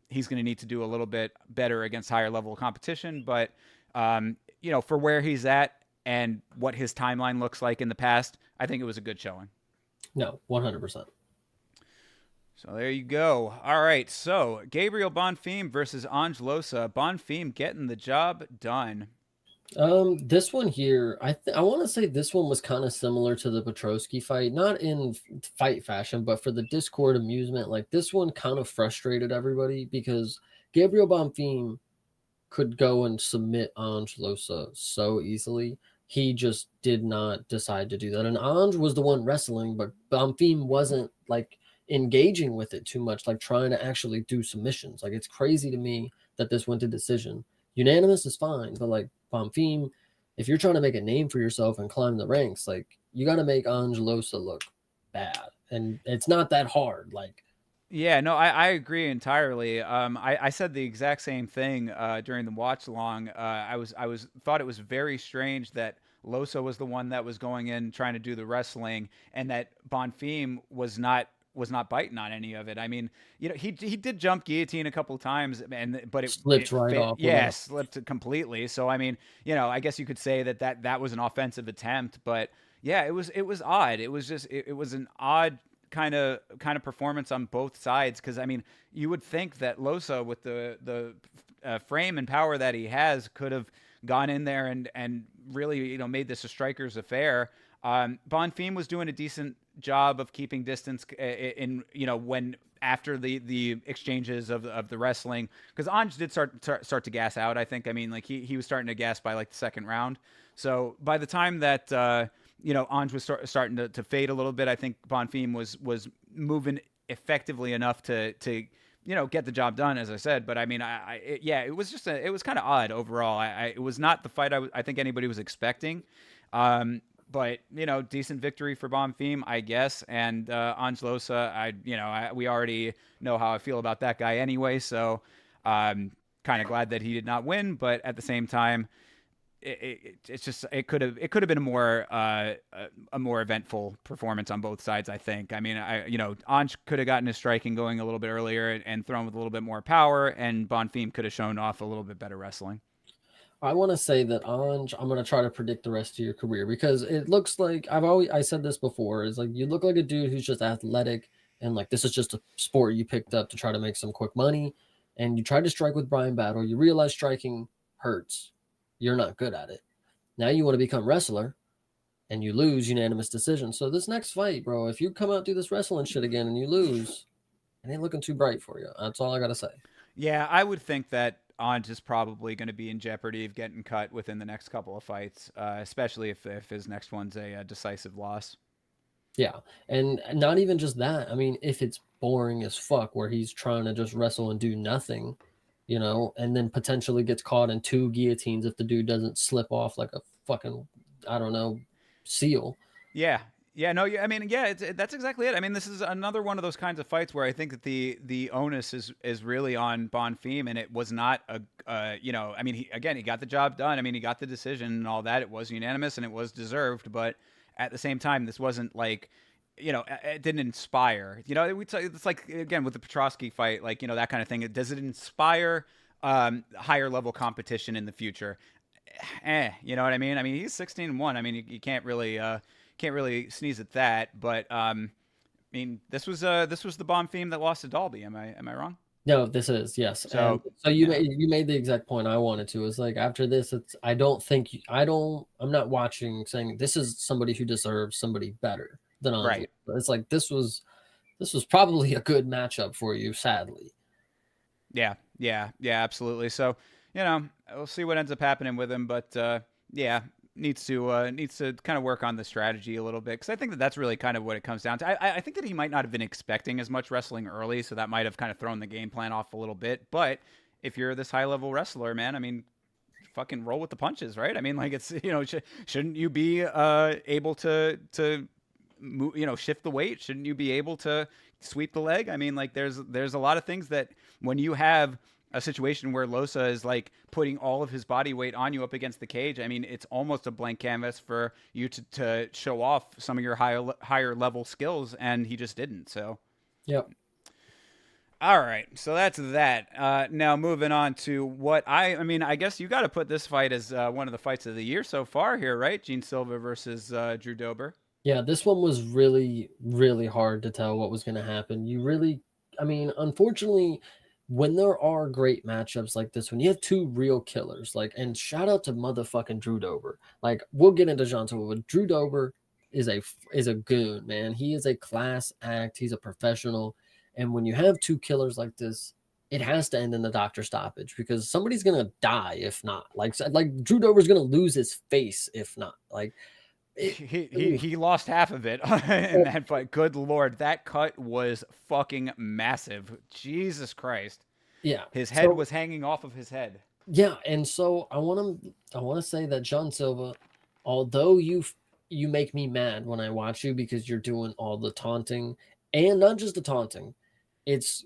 he's going to need to do a little bit better against higher level competition. But, for where he's at and what his timeline looks like in the past, I think it was a good showing. No, 100%. So there you go. All right. So Gabriel Bonfim versus Ange Losa. Bonfim getting the job done. This one here, I want to say this one was kind of similar to the Petrosky fight, not in fight fashion, but for the Discord amusement. Like, this one kind of frustrated everybody because Gabriel Bonfim could go and submit Ange Losa so easily. He just did not decide to do that. And Ange was the one wrestling, but Bonfim wasn't like engaging with it too much, like trying to actually do submissions. Like, it's crazy to me that this went to decision. Unanimous is fine, but like Bonfim, if you're trying to make a name for yourself and climb the ranks, like, you got to make Ange Losa look bad, and it's not that hard. Like, yeah, no, I agree entirely. I said the exact same thing during the watch along. I thought it was very strange that Losa was the one that was going in trying to do the wrestling, and that Bonfim was not biting on any of it. I mean, he did jump guillotine a couple of times, but it slipped right off. Yeah, slipped completely. So I mean, I guess you could say that was an offensive attempt, but yeah, it was odd. It was just it was an odd kind of performance on both sides, because I mean, you would think that Losa, with the frame and power that he has, could have gone in there and really made this a striker's affair. Bonfim was doing a decent job of keeping distance in when after the exchanges of the wrestling, because Anj did start to gas out. I think. I mean, like he was starting to gas by like the second round. So by the time that Anj was starting to fade a little bit, I think Bonfim was moving effectively enough to get the job done, as I said. But I mean, it was just it was kind of odd overall. It was not the fight I think anybody was expecting. But decent victory for Bonfim, I guess. And Angelosa, we already know how I feel about that guy anyway. So kind of glad that he did not win. But at the same time, it's just it could have been a more eventful performance on both sides. I think. I mean, Ange could have gotten his striking going a little bit earlier and thrown with a little bit more power, and Bonfim could have shown off a little bit better wrestling. I want to say that Anj, I'm going to try to predict the rest of your career because it looks like I said this before, is like you look like a dude who's just athletic and like this is just a sport you picked up to try to make some quick money, and you tried to strike with Brian Battle. You realize striking hurts. You're not good at it. Now you want to become wrestler and you lose unanimous decision. So this next fight, bro, if you come out do this wrestling shit again and you lose, it ain't looking too bright for you. That's all I got to say. Yeah, I would think that Anj is probably going to be in jeopardy of getting cut within the next couple of fights, especially if his next one's a decisive loss. Yeah. And not even just that. I mean, if it's boring as fuck where he's trying to just wrestle and do nothing, and then potentially gets caught in two guillotines if the dude doesn't slip off like a fucking, I don't know, seal. Yeah. Yeah, no, I mean, yeah, that's exactly it. I mean, this is another one of those kinds of fights where I think that the onus is really on Bonfim, and it was not I mean, he got the job done. I mean, he got the decision and all that. It was unanimous and it was deserved, but at the same time, this wasn't like, it didn't inspire. It's like again with the Petrosky fight, like that kind of thing. Does it inspire higher level competition in the future? You know what I mean? I mean, he's 16-1. I mean, you can't really sneeze at that. But I mean, this was the Bonfim that lost to Dalby. Am I wrong? No, this is yes. So You made the exact point I wanted to. It's like after this, I'm not watching saying this is somebody who deserves somebody better than Andre. right. It's like this was probably a good matchup for you, sadly. Yeah, absolutely. So we'll see what ends up happening with him, but yeah, needs to kind of work on the strategy a little bit, because I think that's really kind of what it comes down to. I think that he might not have been expecting as much wrestling early, so that might have kind of thrown the game plan off a little bit. But if you're this high level wrestler, man, I mean, fucking roll with the punches, right? I mean, like it's shouldn't you be able to move, shift the weight? Shouldn't you be able to sweep the leg? I mean, like there's a lot of things that when you have a situation where Losa is like putting all of his body weight on you up against the cage, I mean, it's almost a blank canvas for you to show off some of your higher level skills, and he just didn't. So, yep. All right, so that's that. Now moving on to what I mean, I guess you got to put this fight as one of the fights of the year so far here, right? Gene Silva versus Drew Dober. Yeah, this one was really, really hard to tell what was going to happen. I mean, unfortunately, when there are great matchups like this, when you have two real killers, like, and shout out to motherfucking Drew Dober. Like, we'll get into John Silva, but Drew Dober is a goon, man. He is a class act. He's a professional. And when you have two killers like this, it has to end in the doctor stoppage because somebody's gonna die if not. Like Drew Dober's gonna lose his face if not. Like he lost half of it in that fight. Good Lord, that cut was fucking massive. Jesus Christ. Yeah. His head was hanging off of his head. Yeah, and so I want to say that John Silva, although you make me mad when I watch you because you're doing all the taunting and not just the taunting.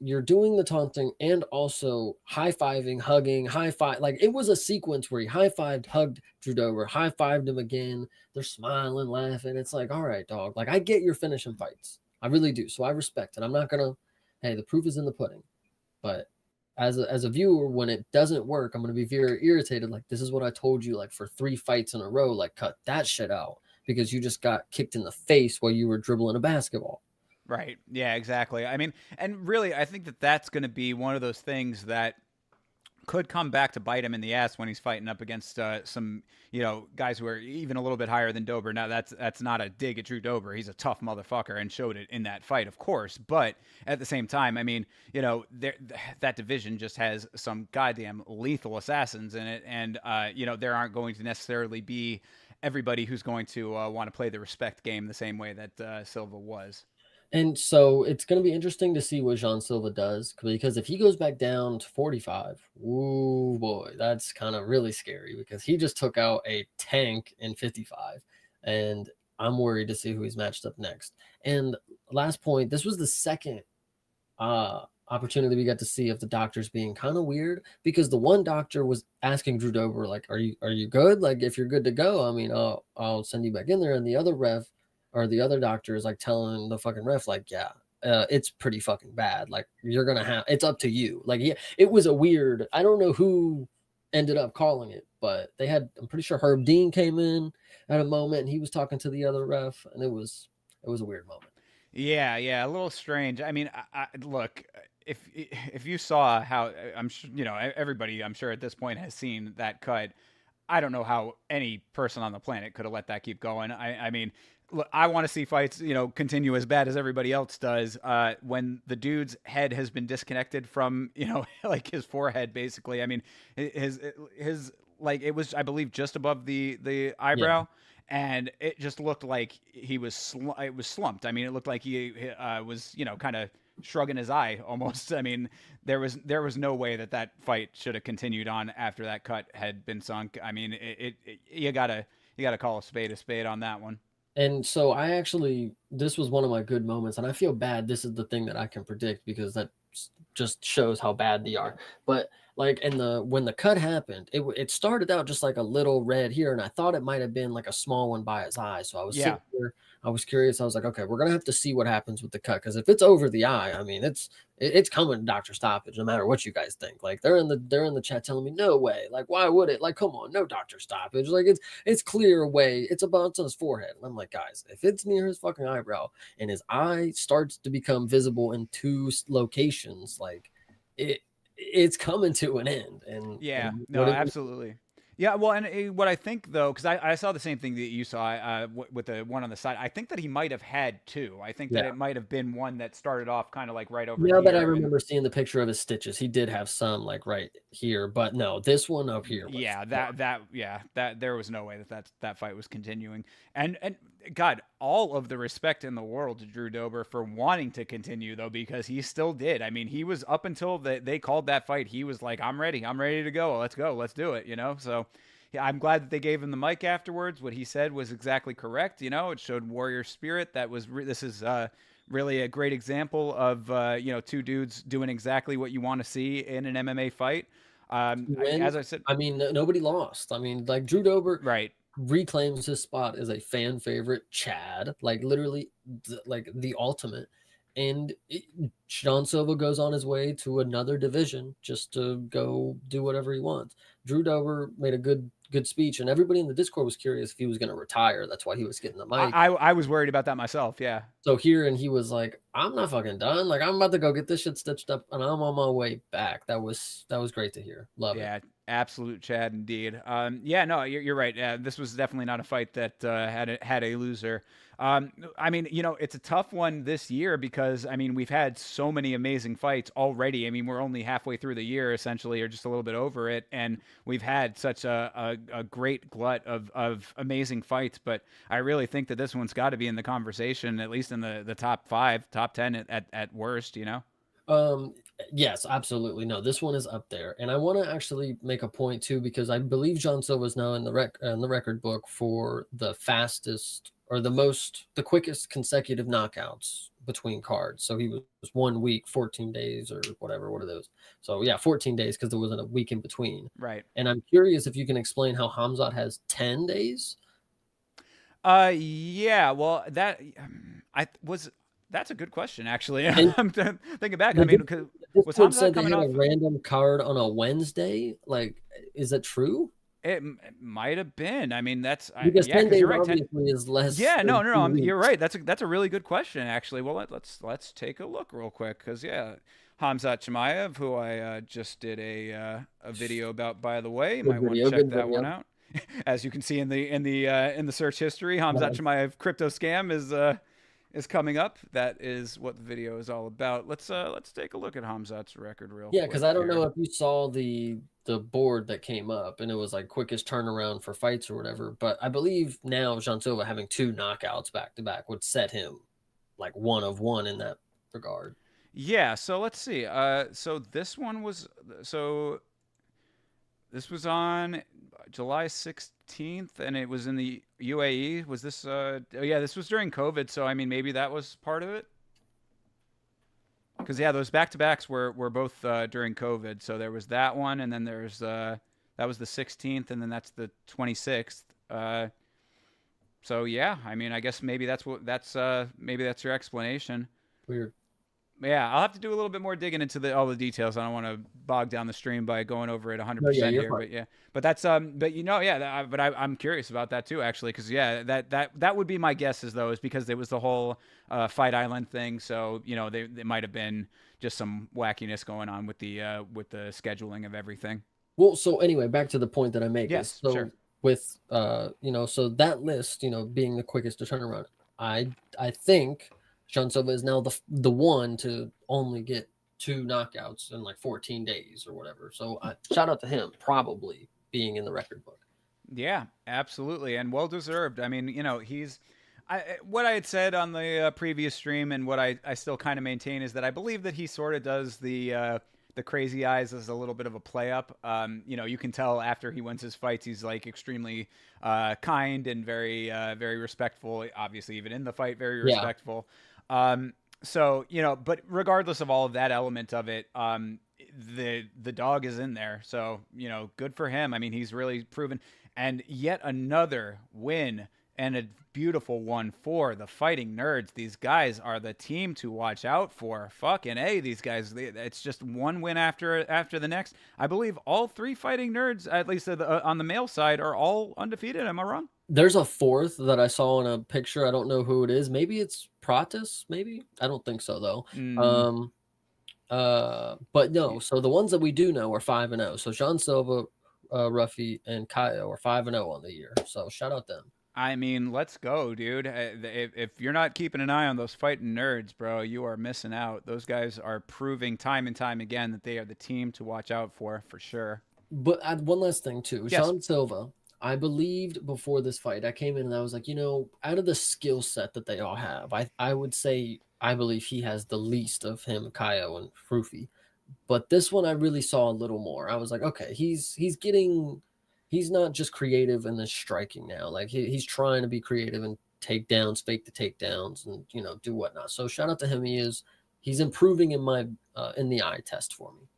You're doing the taunting and also high-fiving, hugging, high-five. Like it was a sequence where he high-fived, hugged Drew Dober, high-fived him again. They're smiling, laughing. It's like, all right, dog. Like I get your finishing fights. I really do. So I respect it. I'm not gonna, hey, the proof is in the pudding. But as a viewer, when it doesn't work, I'm gonna be very irritated. Like, this is what I told you, like for 3 fights in a row, like cut that shit out because you just got kicked in the face while you were dribbling a basketball. Right. Yeah, exactly. I mean, and really, I think that that's going to be one of those things that could come back to bite him in the ass when he's fighting up against some, guys who are even a little bit higher than Dober. Now that's not a dig at Drew Dober. He's a tough motherfucker and showed it in that fight, of course. But at the same time, I mean, that division just has some goddamn lethal assassins in it, and there aren't going to necessarily be everybody who's going to want to play the respect game the same way that Silva was. And so it's going to be interesting to see what Jean Silva does, because if he goes back down to 45, ooh boy, that's kind of really scary, because he just took out a tank in 55, and I'm worried to see who he's matched up next. And last point, this was the second opportunity we got to see of the doctors being kind of weird, because the one doctor was asking Drew Dober, like, are you good? Like, if you're good to go, I mean, I'll send you back in there. And the other ref, or the other doctor, is like telling the fucking ref, like, yeah, it's pretty fucking bad. Like, you're gonna have, it's up to you. Like, yeah, it was a weird, I don't know who ended up calling it, but they had, I'm pretty sure Herb Dean came in at a moment and he was talking to the other ref, and it was a weird moment. Yeah, a little strange. I mean, look, if you saw how, I'm sure, everybody, I'm sure at this point has seen that cut. I don't know how any person on the planet could have let that keep going. I mean, look, I want to see fights, continue as bad as everybody else does. When the dude's head has been disconnected from, like his forehead, basically. I mean, his like, it was, I believe, just above the eyebrow. Yeah. And it just looked like he was it was slumped. I mean, it looked like he was, kind of shrugging his eye almost. I mean, there was no way that fight should have continued on after that cut had been sunk. I mean, you gotta call a spade on that one. And so this was one of my good moments, and I feel bad. This is the thing that I can predict, because that just shows how bad they are. But like, when the cut happened, it started out just like a little red here, and I thought it might have been like a small one by his eye. So I was sitting here, I was curious. I was like, okay, we're gonna have to see what happens with the cut, because if it's over the eye, I mean, it's coming to doctor stoppage, no matter what you guys think. Like, they're in the chat telling me, no way. Like, why would it? Like, come on, no doctor stoppage. Like, it's clear way. It's on his forehead. And I'm like, guys, if it's near his fucking eyebrow and his eye starts to become visible in two locations, like, it's coming to an end. And yeah, no, absolutely. Yeah, well, and what I think, though, because I saw the same thing that you saw with the one on the side. I think that he might have had two. I think that it might have been one that started off kind of like right over here. Yeah, but I remember seeing the picture of his stitches. He did have some like right here, but no, this one up here. That there was no way that fight was continuing. And God, all of the respect in the world to Drew Dober for wanting to continue, though, because he still did. I mean, he was, up until they called that fight, he was like, I'm ready to go. Let's go. Let's do it. So yeah, I'm glad that they gave him the mic afterwards. What he said was exactly correct. It showed warrior spirit. This is really a great example of, two dudes doing exactly what you want to see in an MMA fight. As I said, I mean, nobody lost. I mean, like, Drew Dober, right, reclaims his spot as a fan favorite. Chad, like, literally, like, the ultimate. And Sean Silva goes on his way to another division just to go do whatever he wants. Drew Dober made a good speech, and everybody in the Discord was curious if he was going to retire. That's why he was getting the mic. I was worried about that myself. Yeah. So here, and he was like, I'm not fucking done. Like, I'm about to go get this shit stitched up, and I'm on my way back. That was great to hear. Love it. Yeah, absolute Chad indeed. Yeah, no, you're right. This was definitely not a fight that had a loser. I mean, it's a tough one this year because, I mean, we've had so many amazing fights already. I mean, we're only halfway through the year, essentially, or just a little bit over it, and we've had such a great glut of amazing fights. But I really think that this one's got to be in the conversation, at least in the top 5, top 10 at worst. Yes, absolutely. No, this one is up there. And I want to actually make a point too, because I believe John Silva is now in the record book for the fastest, or the quickest consecutive knockouts between cards. So he was 1 week, 14 days, or whatever. What are those? So yeah, 14 days, because there wasn't a week in between. Right. And I'm curious if you can explain how Hamzat has 10 days. Yeah. Well, that's a good question, actually. I'm thinking back. I mean, was Hamzat coming off a random card on a Wednesday? Like, is that true? It might have been. I mean, Because yeah, 10 because days you're right. obviously is less Yeah, no, than no, no. 2 weeks. You're right. That's a really good question, actually. Well, let's take a look real quick, because yeah, Hamzat Chimaev, who I just did a video about, by the way, you Good might want to video, check good that one video. out. As you can see in the search history, Hamzat Nice. Chimaev crypto scam is coming up. That is what the video is all about. Let's take a look at Hamzat's record real Yeah, because quick I don't know here. if you saw the board that came up and it was like quickest turnaround for fights or whatever. But I believe now Jean Silva having two knockouts back to back would set him like one of one in that regard. Yeah, so let's see. So this was on July 16th, and it was in the UAE. Was this? Oh yeah, this was during COVID. So I mean, maybe that was part of it. Because yeah, those back to backs were both during COVID. So there was that one, and then there's that was the 16th, and then that's the 26th. So yeah, I mean, I guess maybe that's your explanation. Weird. Yeah, I'll have to do a little bit more digging into all the details. I don't want to bog down the stream by going over it No, yeah, 100% you're here, fine. but yeah, but that's but yeah, I'm curious about that too, actually, because yeah, that would be my guess, is though, is because there was the whole Fight Island thing, so they might have been just some wackiness going on with the scheduling of everything. Well, so anyway, back to the point that I make is Yes, so sure. with so that list, being the quickest to turn around, I think Sean Silva is now the one to only get two knockouts in like 14 days or whatever. So shout out to him, probably being in the record book. Yeah, absolutely, and well deserved. I mean, what I had said on the previous stream, and what I still kind of maintain, is that I believe that he sort of does the crazy eyes as a little bit of a play up. You can tell after he wins his fights, he's like extremely kind and very respectful. Obviously, even in the fight, very Yeah, respectful. So but regardless of all of that element of it, the dog is in there. So good for him. I mean, he's really proven, and yet another win, and a beautiful one for the Fighting Nerds. These guys are the team to watch out for. Fucking A, these guys. It's just one win after the next. I believe all three Fighting Nerds, at least on the male side, are all undefeated. Am I wrong? there's a fourth that I saw in a picture. I don't know who it is. Maybe it's Pratis. Maybe I don't think so though. Mm, Um, but no. So the ones that we do know are 5-0. So Jean Silva, Ruffy, and Kaio are 5-0 on the year. So shout out them. I mean, let's go, dude. If you're not keeping an eye on those Fighting Nerds, bro, you are missing out. Those guys are proving time and time again that they are the team to watch out for sure. But one last thing too, Yes. Jean Silva. I believed before this fight, I came in and I was like, out of the skill set that they all have, I would say I believe he has the least of him, Kaio and Rufi. But this one I really saw a little more. I was like, okay, he's not just creative and then striking now. Like he's trying to be creative and takedowns, fake the takedowns, and do whatnot. So shout out to him. He's improving in the eye test for me.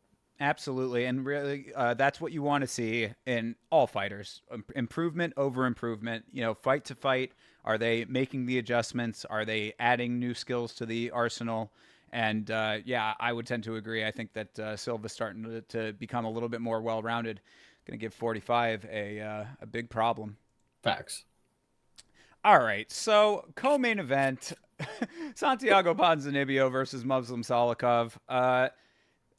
Absolutely, and really, that's what you want to see in all fighters: improvement over improvement. Fight to fight, are they making the adjustments? Are they adding new skills to the arsenal? And yeah, I would tend to agree. I think that Silva's starting to become a little bit more well-rounded. Going to give 45 a big problem. Facts. All right, so co-main event: Santiago Ponzinibbio versus Muslim Salikov.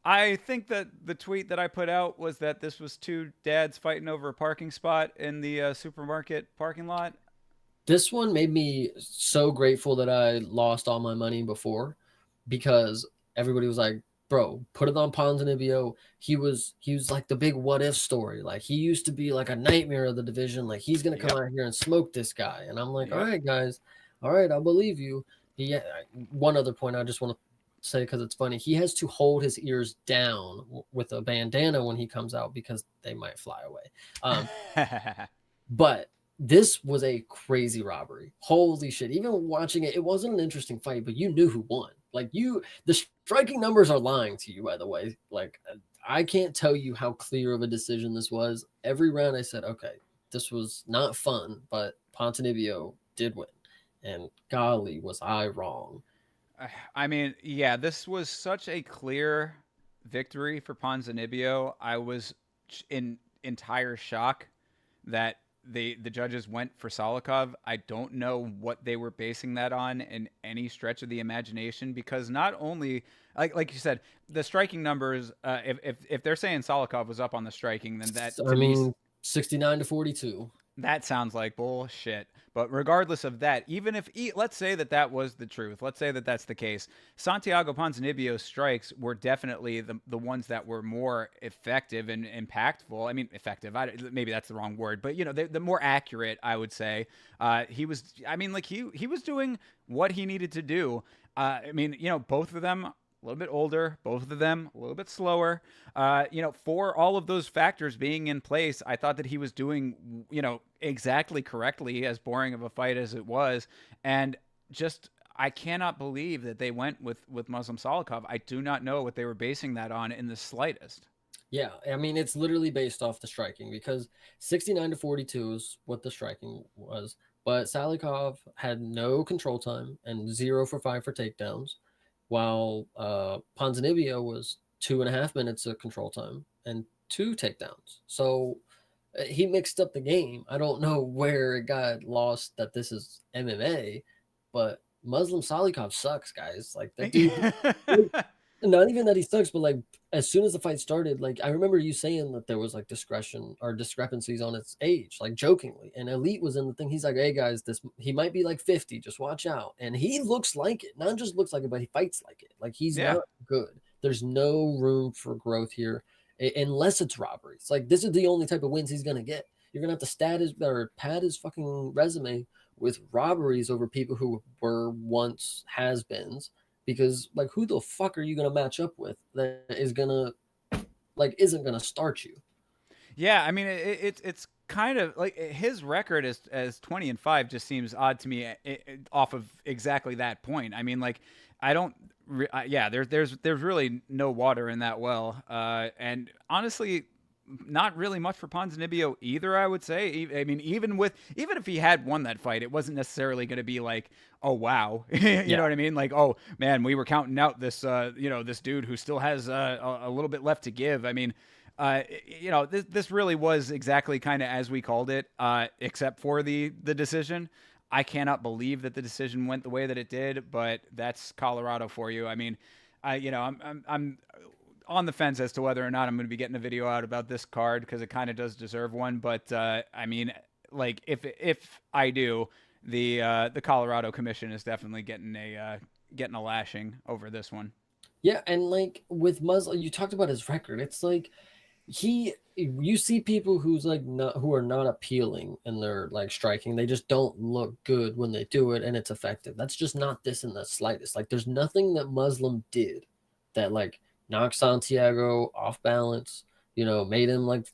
I think that the tweet that I put out was that this was two dads fighting over a parking spot in the supermarket parking lot. This one made me so grateful that I lost all my money before, because everybody was like, "Bro, put it on Ponzinibbio. He was like the big what if story. Like he used to be like a nightmare of the division. Like he's gonna come Yep. out here and smoke this guy." And I'm like, "All Yep. right, guys, all right, I believe you." One other point I just want to say, because it's funny, he has to hold his ears down with a bandana when he comes out because they might fly away. Um, but this was a crazy robbery. Holy shit. Even watching it, it wasn't an interesting fight, but you knew who won. Like the striking numbers are lying to you, by the way. Like I can't tell you how clear of a decision this was. Every round I said, okay, this was not fun, but Ponzinibbio did win. And golly, was I wrong. I mean, yeah, this was such a clear victory for Ponzinibbio. I was in entire shock that the judges went for Salikov. I don't know what they were basing that on in any stretch of the imagination, because not only like you said, the striking numbers. If they're saying Salikov was up on the striking, then that I to me, mean, 69-42. that sounds like bullshit. But regardless of that, even if let's say that was the truth, let's say that that's the case, Santiago Ponzinibbio's strikes were definitely the ones that were more effective and impactful. I mean, effective. Maybe that's the wrong word, but the more accurate, I would say. He was. I mean, like he was doing what he needed to do. I mean, both of them a little bit older, both of them a little bit slower. For all of those factors being in place, I thought that he was doing, exactly correctly, as boring of a fight as it was. And just, I cannot believe that they went with Muslim Salikov. I do not know what they were basing that on in the slightest. Yeah, I mean, it's literally based off the striking, because 69-42 is what the striking was. But Salikov had no control time and 0 for 5 for takedowns, while Ponzinibbio was 2.5 minutes of control time and 2 takedowns. So he mixed up the game. I don't know where it got lost that this is MMA, but Muslim Salikov sucks, guys. Like that dude. Not even that he sucks, but like as soon as the fight started, like I remember you saying that there was like discretion or discrepancies on its age, like jokingly. And Elite was in the thing. He's like, "Hey guys, he might be like 50. Just watch out." And he looks like it. Not just looks like it, but he fights like it. Like he's Yeah. not good. There's no room for growth here, unless it's robberies. Like this is the only type of wins he's gonna get. You're gonna have to pad his fucking resume with robberies over people who were once has-beens. Because like, who the fuck are you gonna match up with that is gonna isn't gonna start you? Yeah, I mean, it's kind of like his record as 20-5 just seems odd to me, off of exactly that point. I mean, like, I don't. Yeah, there's really no water in that well, and honestly, not really much for Ponzinibbio either, I would say. I mean, even if he had won that fight, it wasn't necessarily going to be like, oh wow, you know Yeah, what I mean? Like, oh man, we were counting out this this dude who still has a little bit left to give. I mean, this really was exactly kind of as we called it, except for the decision. I cannot believe that the decision went the way that it did, but that's Colorado for you. I mean, I'm on the fence as to whether or not I'm going to be getting a video out about this card, because it kind of does deserve one. But I mean, like if I do, the Colorado Commission is definitely getting a lashing over this one. yeah, and like with Muslim, you talked about his record. It's like you see people who are not appealing in their like striking. They just don't look good when they do it, and it's effective. That's just not this in the slightest. Like there's nothing that Muslim did that like knocked Santiago off balance. Made him like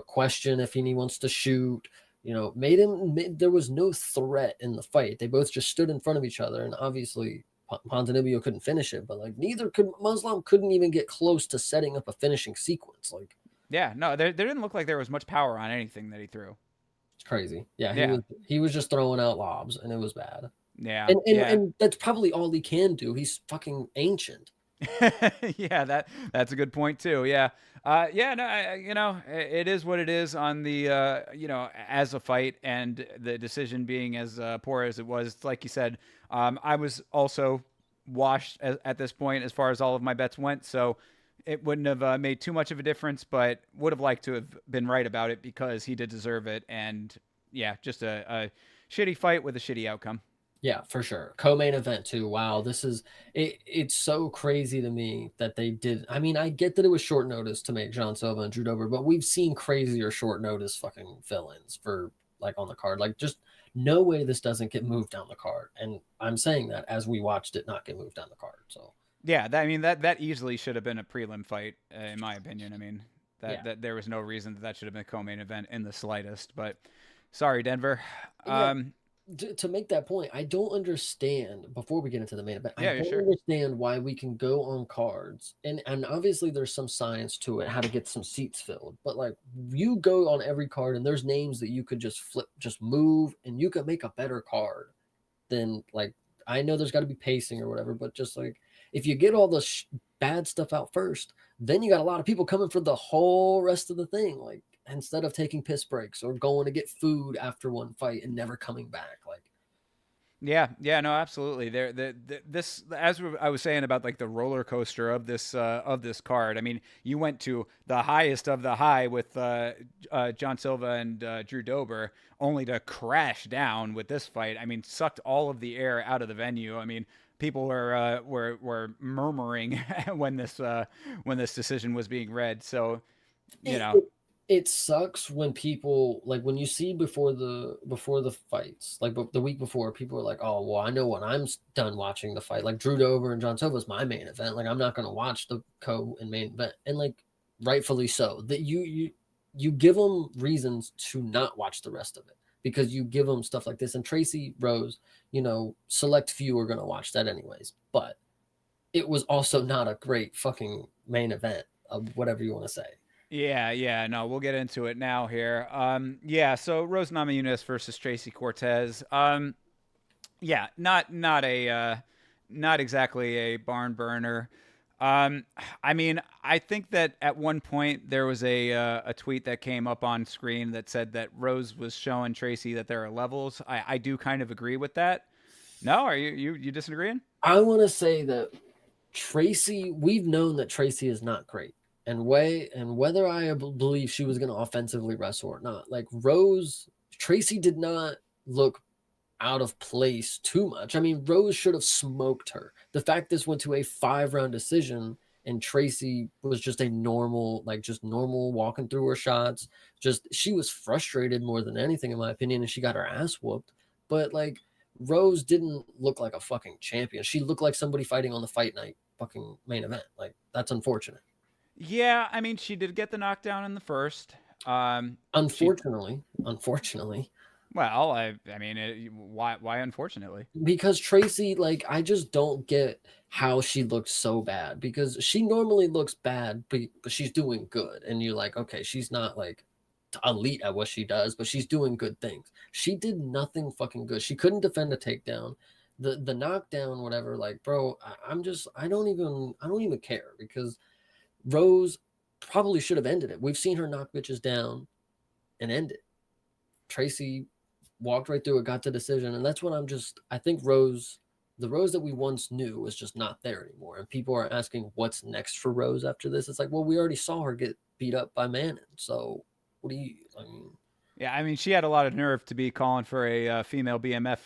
question if he wants to shoot. There was no threat in the fight. They both just stood in front of each other, and obviously Ponzinibbio couldn't finish it, but like neither could Muslim. Couldn't even get close to setting up a finishing sequence. Like Yeah, no, there didn't look like there was much power on anything that he threw. it's crazy. Yeah, Yeah, he was just throwing out lobs, and it was bad. yeah, yeah. And that's probably all he can do. He's fucking ancient. Yeah, that's a good point too. Yeah, yeah. No, it is what it is on the as a fight, and the decision being as poor as it was. Like you said, I was also washed at this point as far as all of my bets went, so it wouldn't have made too much of a difference, but would have liked to have been right about it, because he did deserve it. And yeah, just a shitty fight with a shitty outcome. Yeah, for sure. Co-main event too. Wow, this is it. It's so crazy to me that they did. I mean, I get that it was short notice to make John Silva and Drew Dober, but we've seen crazier short notice fucking fill-ins for like on the card. Like, just no way this doesn't get moved down the card. And I'm saying that as we watched it not get moved down the card. So Yeah, I mean that easily should have been a prelim fight, in my opinion. I mean yeah, that there was no reason that should have been a co-main event in the slightest. But sorry, Denver. yeah. To make that point, I don't understand. Before we get into the main event, I Yeah, don't sure. understand why we can go on cards, and obviously there's some science to it, how to get some seats filled. But like, you go on every card, and there's names that you could just flip, just move, and you could make a better card than like. I know there's got to be pacing or whatever, but just like if you get all the bad stuff out first, then you got a lot of people coming for the whole rest of the thing. Like instead of taking piss breaks or going to get food after one fight and never coming back. Like, Yeah, yeah, no, absolutely. This, as I was saying about like the roller coaster of this card. I mean, you went to the highest of the high with John Silva and Drew Dober, only to crash down with this fight. I mean, sucked all of the air out of the venue. I mean, people were murmuring when this decision was being read. So, you it, know, it, it sucks when people like when you see before the fights, like the week before, people are like, oh well, I know when I'm done watching the fight, like Drew Dober and John Silva is my main event, like I'm not going to watch the co and main event, and like rightfully so, that you give them reasons to not watch the rest of it because you give them stuff like this. And Tracy Rose, select few are going to watch that anyways, but it was also not a great fucking main event of whatever you want to say. yeah, yeah, no, we'll get into it now here. Yeah, so Rose Namajunas versus Tracy Cortez. Yeah, not exactly a barn burner. I mean, I think that at one point there was a tweet that came up on screen that said that Rose was showing Tracy that there are levels. I do kind of agree with that. No, are you disagreeing? I want to say that Tracy, we've known that Tracy is not great. And whether I believe she was going to offensively wrestle or not, like Tracy did not look out of place too much. I mean, Rose should have smoked her. The fact this went to a 5-round decision and Tracy was just a normal, like just normal walking through her shots. Just she was frustrated more than anything, in my opinion, and she got her ass whooped. But like Rose didn't look like a fucking champion. She looked like somebody fighting on the fight night fucking main event. Like that's unfortunate. Yeah, I mean, she did get the knockdown in the first. She Unfortunately, Well, I mean, why unfortunately? because Tracy, like, I just don't get how she looks so bad because she normally looks bad, but she's doing good. And you're like, okay, she's not like elite at what she does, but she's doing good things. She did nothing fucking good. She couldn't defend a takedown. The knockdown, whatever, like, bro, I don't even care because Rose probably should have ended it. We've seen her knock bitches down and end it. Tracy walked right through it, got the decision, and that's what I think the Rose that we once knew is just not there anymore. And people are asking what's next for Rose after this. It's like, well, we already saw her get beat up by Mannon. So I mean, Yeah, I mean, she had a lot of nerve to be calling for a female BMF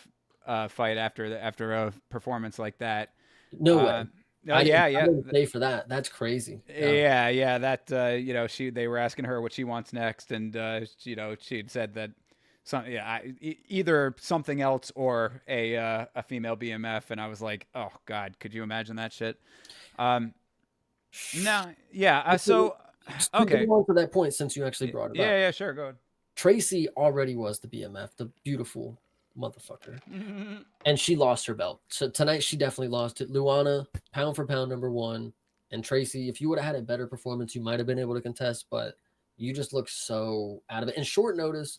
fight after a performance like that. no way. Uh, oh yeah, I yeah, didn't pay for that. That's crazy. Yeah. yeah, yeah. That they were asking her what she wants next, and she'd said that either something else or a female BMF, and I was like, oh God, could you imagine that shit? Um, no, yeah. So okay, Speaking on to that point, since you actually brought it yeah, up, yeah, sure, go Tracy already was the BMF, the beautiful motherfucker. ahead. And she lost her belt. So tonight she definitely lost it. Luana, pound for pound, #1. And Tracy, if you would have had a better performance, you might have been able to contest, but you just look so out of it. In short notice,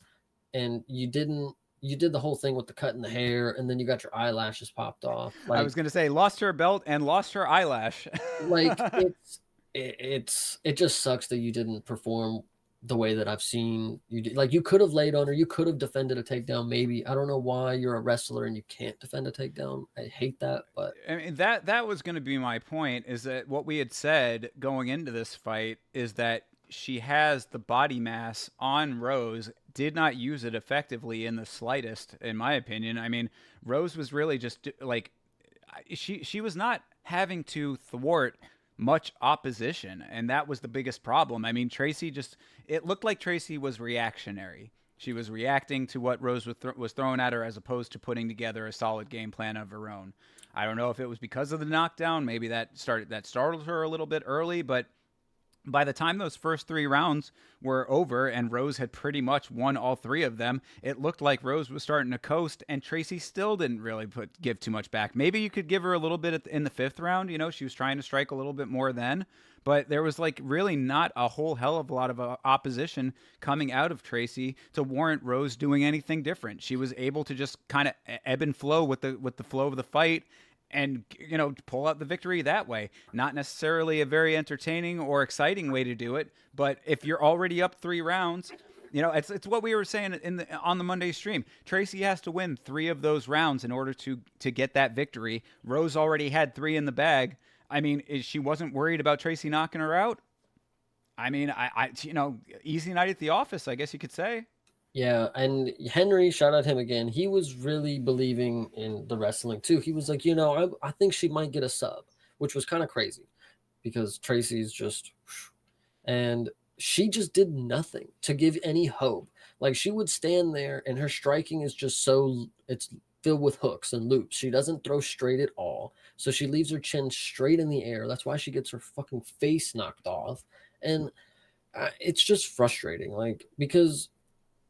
and you did the whole thing with the cut in the hair, and then you got your eyelashes popped off. I was gonna say lost her belt and lost her eyelash. Like it just sucks that you didn't perform the way that I've seen you do. Like you could have laid on her, you could have defended a takedown. Maybe I don't know why you're a wrestler and you can't defend a takedown. I hate that, but I mean, that was going to be my point. Is that what we had said going into this fight? Is that she has the body mass on Rose, did not use it effectively in the slightest, in my opinion. I mean, Rose was really just like she was not having to thwart much opposition, and that was the biggest problem. I mean, Tracy just it looked like Tracy was reactionary. She was reacting to what Rose was throwing at her as opposed to putting together a solid game plan of her own. I don't know if it was because of the knockdown, maybe that startled her a little bit early, but by the time those first 3 rounds were over and Rose had pretty much won all 3 of them, it looked like Rose was starting to coast, and Tracy still didn't really give too much back. Maybe you could give her a little bit in the 5th round. She was trying to strike a little bit more then, but there was like really not a whole hell of a lot of opposition coming out of Tracy to warrant Rose doing anything different. She was able to just kind of ebb and flow with the flow of the fight. and pull out the victory that way. Not necessarily a very entertaining or exciting way to do it, but if you're already up 3 rounds, it's what we were saying on the Monday stream. Tracy has to win 3 of those rounds in order to get that victory. Rose already had 3 in the bag. I mean, she wasn't worried about Tracy knocking her out. I mean, easy night at the office, I guess you could say. Yeah, and Henry, shout out him again. He was really believing in the wrestling too. He was like, I think she might get a sub, which was kind of crazy because Tracy's just, and she just did nothing to give any hope. Like she would stand there and her striking is just it's filled with hooks and loops. She doesn't throw straight at all. So she leaves her chin straight in the air. That's why she gets her fucking face knocked off. And it's just frustrating, like, because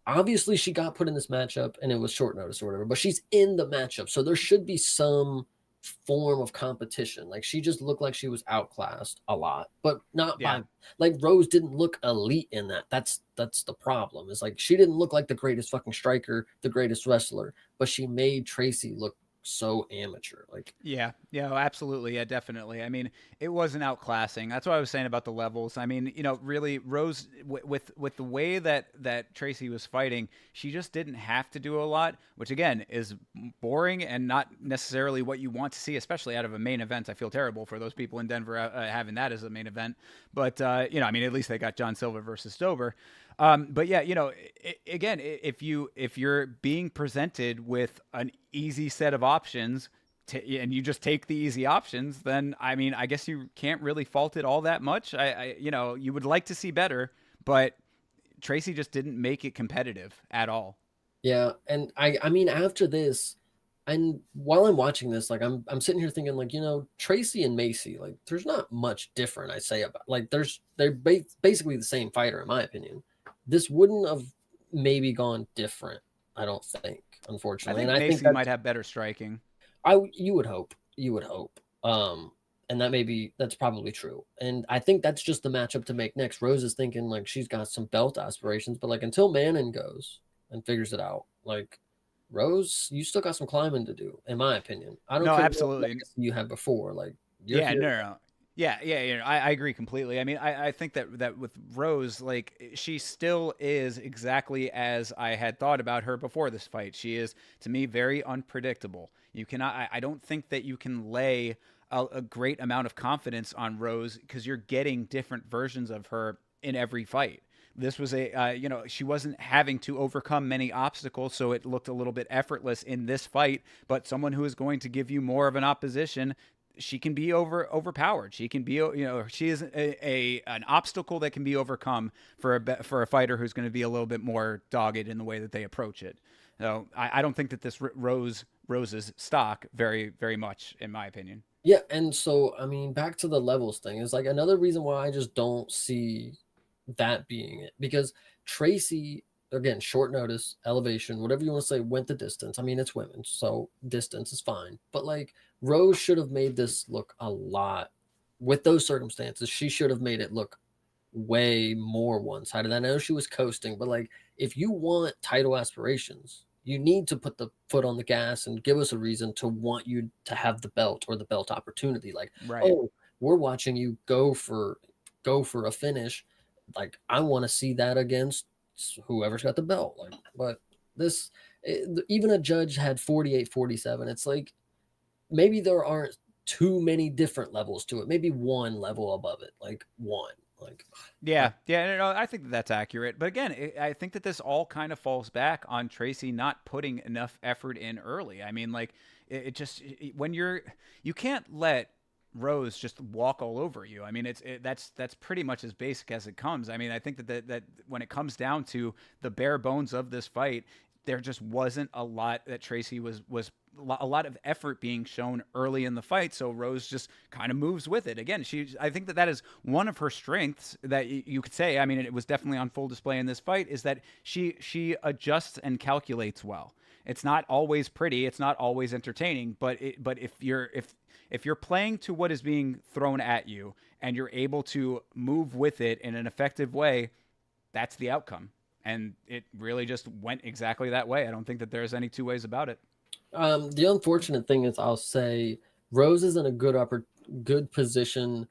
obviously she got put in this matchup and it was short notice or whatever, but she's in the matchup. So there should be some form of competition. Like she just looked like she was outclassed a lot, but not by like Rose didn't look elite in that. That's the problem. Is like she didn't look like the greatest fucking striker, the greatest wrestler, but she made Tracy look so amateur. Like absolutely, definitely. I mean, it wasn't outclassing. That's what I was saying about the levels. I mean, really, Rose with the way that Tracy was fighting, she just didn't have to do a lot, which again is boring and not necessarily what you want to see, especially out of a main event. I feel terrible for those people in Denver having that as a main event, but I mean, at least they got John Silver versus Stover. But yeah, again, if you're being presented with an easy set of options and you just take the easy options, then I mean, I guess you can't really fault it all that much. You would like to see better, but Tracy just didn't make it competitive at all. Yeah, and I mean after this, and while I'm watching this, like I'm sitting here thinking like, Tracy and Macy, like there's not much different I say about like they're basically the same fighter in my opinion. This wouldn't have maybe gone different, I don't think, unfortunately. I think Macy might have better striking. You would hope. You would hope. And that's probably true. And I think that's just the matchup to make next. Rose is thinking like she's got some belt aspirations, but like until Manon goes and figures it out, like Rose, you still got some climbing to do, in my opinion. I don't care absolutely. what you had before. Like no. Yeah, I agree completely. I mean, I think that with Rose, like she still is exactly as I had thought about her before this fight. She is, to me, very unpredictable. You cannot. I don't think that you can lay a great amount of confidence on Rose because you're getting different versions of her in every fight. This was she wasn't having to overcome many obstacles, so it looked a little bit effortless in this fight. But someone who is going to give you more of an opposition, she can be overpowered. She can be, she is an obstacle that can be overcome for a fighter who's going to be a little bit more dogged in the way that they approach it. So I don't think that this Rose's stock very, very much, in my opinion. Yeah, and so I mean, back to the levels thing is like another reason why I just don't see that being it, because Tracy, again, short notice, elevation, whatever you want to say, went the distance. I mean, it's women, so distance is fine. But like Rose should have made this look a lot with those circumstances. She should have made it look way more one-sided. I know she was coasting, but like if you want title aspirations, you need to put the foot on the gas and give us a reason to want you to have the belt or the belt opportunity. Like, right. Oh, we're watching you go for a finish. Like, I want to see that against whoever's got the belt. Like, but even a judge had 48-47. It's like maybe there aren't too many different levels to it. Maybe one level above it, like one. Like, no, I think that's accurate. But again, I think that this all kind of falls back on Tracy not putting enough effort in early. I mean, like when you can't let Rose just walk all over you. I mean, that's pretty much as basic as it comes. I mean, I think that when it comes down to the bare bones of this fight, there just wasn't a lot that Tracy was a lot of effort being shown early in the fight, so Rose just kind of moves with it. Again, I think that is one of her strengths that you could say. I mean, it was definitely on full display in this fight, is that she adjusts and calculates well. It's not always pretty, it's not always entertaining, but if you're playing to what is being thrown at you and you're able to move with it in an effective way, that's the outcome. And it really just went exactly that way. I don't think that there's any two ways about it. The unfortunate thing is, I'll say Rose is in a good position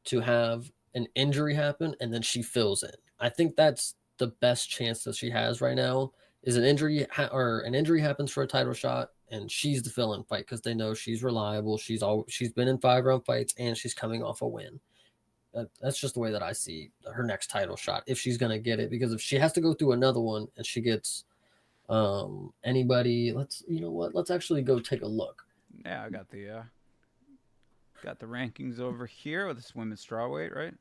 to have an injury happen and then she fills in. I think that's the best chance that she has right now is or an injury happens for a title shot and she's the fill-in fight because they know she's reliable. She's been in 5-round fights and she's coming off a win. That's just the way that I see her next title shot if she's gonna get it. Because if she has to go through another one and she gets anybody, let's actually go take a look. Yeah, I got the rankings over here with this women's strawweight, right?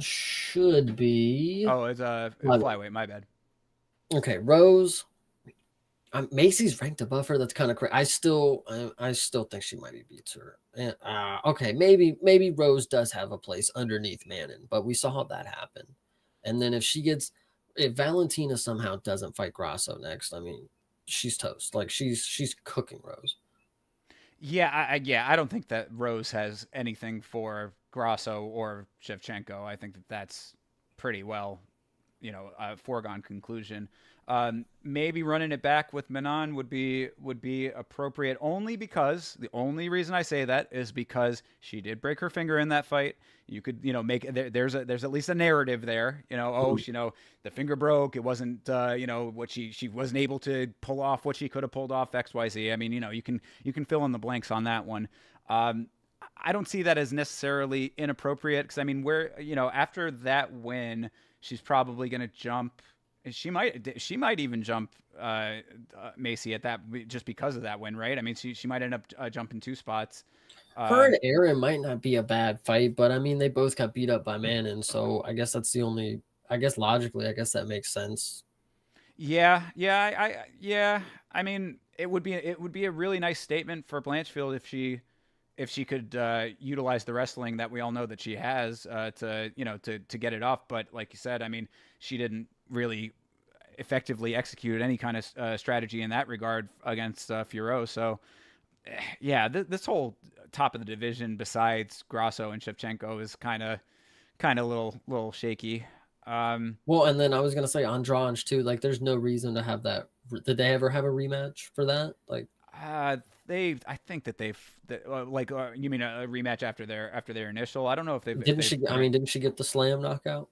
Should be Oh, it's flyweight. My bad. okay. Rose, Macy's ranked above her. That's kind of crazy. I still think she might be beats her. Okay, maybe Rose does have a place underneath Manon, but we saw that happen. And then if Valentina somehow doesn't fight Grasso next, I mean, she's toast. Like she's cooking Rose. Yeah, I don't think that Rose has anything for Grasso or Shevchenko. I think that that's pretty well, a foregone conclusion. Maybe running it back with Manon would be appropriate only because the only reason I say that is because she did break her finger in that fight. You could make there's at least a narrative there. The finger broke. It wasn't what she wasn't able to pull off what she could have pulled off XYZ. I mean you can fill in the blanks on that one. I don't see that as necessarily inappropriate because I mean after that win she's probably going to jump. She might even jump Macy at that just because of that win, right? I mean, she might end up jumping 2 spots. Her and Aaron might not be a bad fight, but I mean, they both got beat up by Manon, so I guess that's the only. I guess logically, I guess that makes sense. Yeah. I mean, it would be a really nice statement for Blanchfield if she could utilize the wrestling that we all know that she has to get it off. But like you said, I mean, she didn't really effectively execute any kind of strategy in that regard against Furo. So yeah, this whole top of the division besides Grasso and Shevchenko is kind of a little shaky. Well, and then I was gonna say Andrade too. Like, there's no reason to have that. Did they ever have a rematch for that? Like, I think that you mean a rematch after their initial? I don't know if they've. didn't she? I mean, didn't she get the slam knockout?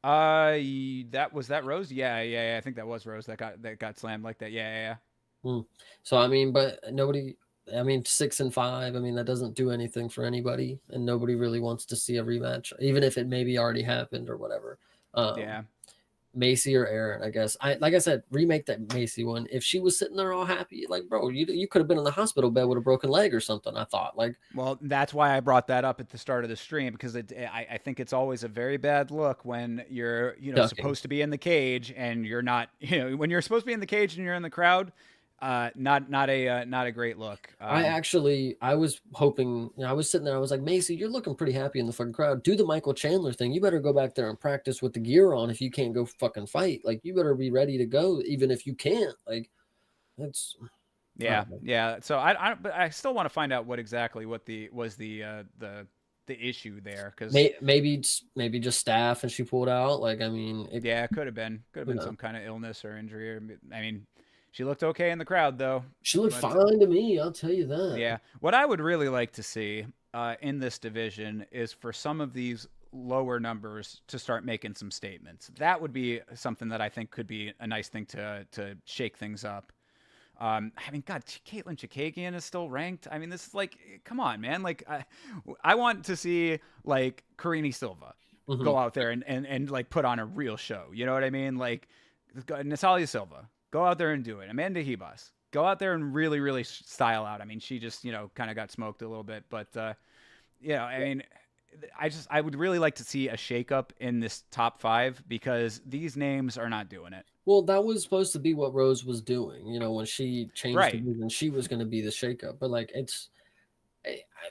That Rose. Yeah. I think that was Rose that got slammed like that. Yeah. So I mean, but nobody. I mean, 6-5. I mean, that doesn't do anything for anybody, and nobody really wants to see a rematch, even if it maybe already happened or whatever. Yeah. Macy or Aaron, I guess. Like I said, remake that Macy one. If she was sitting there all happy, like, bro, you could have been in the hospital bed with a broken leg or something. I thought, like, well, that's why I brought that up at the start of the stream because I think it's always a very bad look when you're supposed to be in the cage and you're not. When you're supposed to be in the cage and you're in the crowd. Not a great look. I was hoping, I was sitting there, I was like, Macy, you're looking pretty happy in the fucking crowd. Do the Michael Chandler thing. You better go back there and practice with the gear on if you can't go fucking fight. Like, you better be ready to go, even if you can't. Like, that's yeah. So but I still want to find out what exactly the issue there because maybe just staff and she pulled out. Like, I mean, it could have been some kind of illness or injury. Or I mean. She looked okay in the crowd, though. She looked fine to me, I'll tell you that. Yeah. What I would really like to see in this division is for some of these lower numbers to start making some statements. That would be something that I think could be a nice thing to shake things up. I mean, God, Caitlin Chikagian is still ranked. I mean, this is like, come on, man. Like, I want to see, like, Karini Silva go out there and like, put on a real show. You know what I mean? Like, Natalia Silva. Go out there and do it. Amanda Hebas. Go out there and really, really style out. I mean, she just, kind of got smoked a little bit. But, I mean, I would really like to see a shakeup in this top 5 because these names are not doing it. Well, that was supposed to be what Rose was doing, when she changed the movement, she was going to be the shakeup. But, like,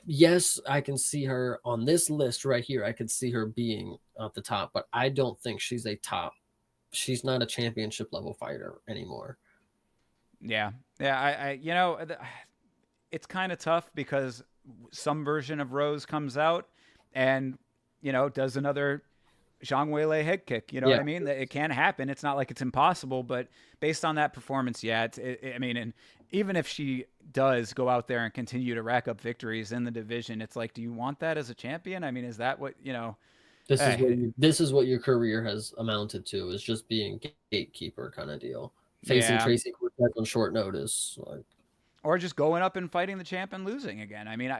yes, I can see her on this list right here. I could see her being at the top, but I don't think she's a top. She's not a championship level fighter anymore. Yeah. It's kind of tough because some version of Rose comes out and, does another Zhang Weili head kick. You know what I mean? It can happen. It's not like it's impossible, but based on that performance, I mean, and even if she does go out there and continue to rack up victories in the division, it's like, do you want that as a champion? I mean, is that what, This is what your career has amounted to, is just being gatekeeper kind of deal. Facing yeah. Tracy Cortez on short notice. Like, Or just going up and fighting the champ and losing again. I mean,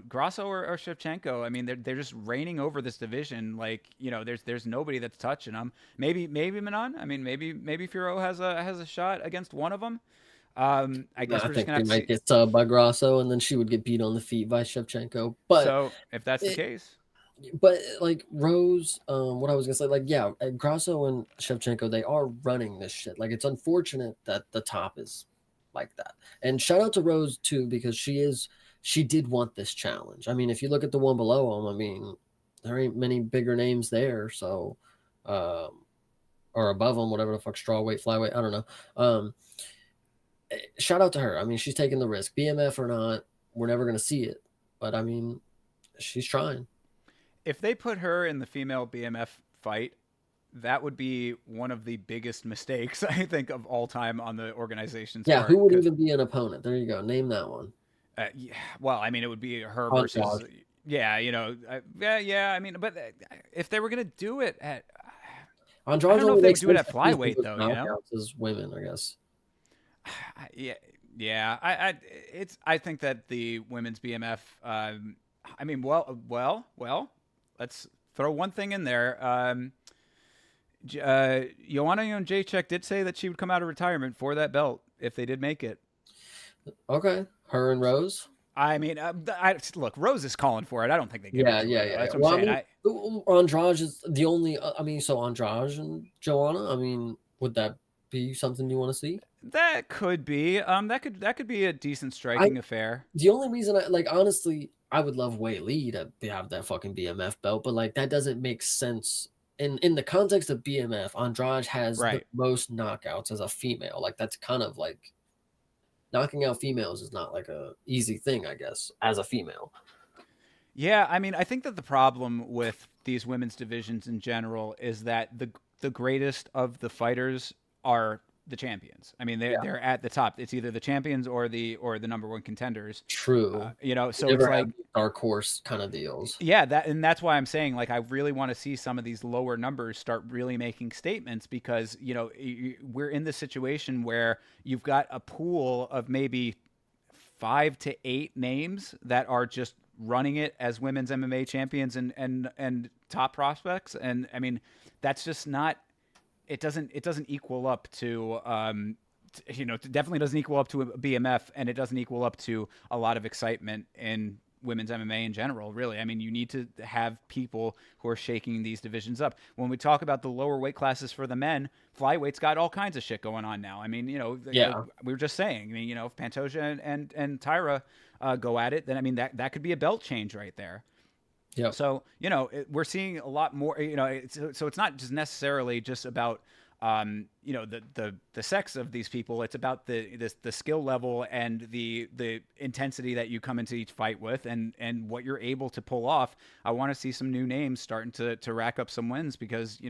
Grasso or Shevchenko. I mean, they're just reigning over this division. Like, there's nobody that's touching them. Maybe Manon. I mean, maybe Furo has a shot against one of them. I guess I we're just think gonna they have to might see. get subbed by Grasso, and then she would get beat on the feet by Shevchenko. So if that's the case, But like Rose, what I was gonna say, like, yeah, Grasso and Shevchenko, they are running this shit. Like, it's unfortunate that the top is like that. And shout out to Rose too, because she did want this challenge. I mean, if you look at the one below them, I mean, there ain't many bigger names there. So, or above them, whatever the fuck, strawweight, flyweight, I don't know. Shout out to her. I mean, she's taking the risk, BMF or not. We're never gonna see it, but I mean, she's trying. if they put her in the female BMF fight, that would be one of the biggest mistakes I think of all time on the organization's Yeah, part. who would even be an opponent? There you go. Name that one. Yeah, well, I mean, it would be her versus. Andrade. Yeah, yeah. I mean, but if they were gonna do it at, I Andrade don't know only if they would makes do it sense at if she's flyweight doing though. knockouts as women, I guess. Yeah, yeah. I think that the women's BMF. I mean, well. Let's throw one thing in there. Joanna Jacek did say that she would come out of retirement for that belt if they did make it. Okay, her and Rose. I mean, look, Rose is calling for it. I don't think they give Yeah, it to yeah, her. yeah. That's what Well, I'm saying. I mean, Andrade is the only. I mean, so Andrade and Joanna. I mean, would that be something you want to see? That could be. That could be a decent I striking affair. The only reason I like, honestly, I would love Wei Lee to have that fucking BMF belt, but like that doesn't make sense in the context of BMF. Andrade has the Right. most knockouts as a female. Like, that's kind of like knocking out females is not like a easy thing, I guess, as a female. Yeah, I mean, I think that the problem with these women's divisions in general is that the greatest of the fighters are the champions. I mean, Yeah, they're at the top. It's either the champions or the number one contenders. true. We So it's never like, have dark horse kind of deals. yeah, that's why I'm saying, like, I really want to see some of these lower numbers start really making statements, because we're in this situation where you've got a pool of maybe 5 to 8 names that are just running it as women's MMA champions and top prospects. And I mean, that's just not. It doesn't equal up to. It definitely doesn't equal up to a BMF, and it doesn't equal up to a lot of excitement in women's MMA in general, really. I mean, you need to have people who are shaking these divisions up. When we talk about the lower weight classes for the men, flyweight's got all kinds of shit going on now. I mean, like Yeah, we were just saying, I mean, if Pantoja and Tyra go at it, then I mean that could be a belt change right there. yep. So we're seeing a lot more. So it's not just necessarily just about the sex of these people. It's about the skill level and the intensity that you come into each fight with, and what you're able to pull off. I want to see some new names starting to rack up some wins, because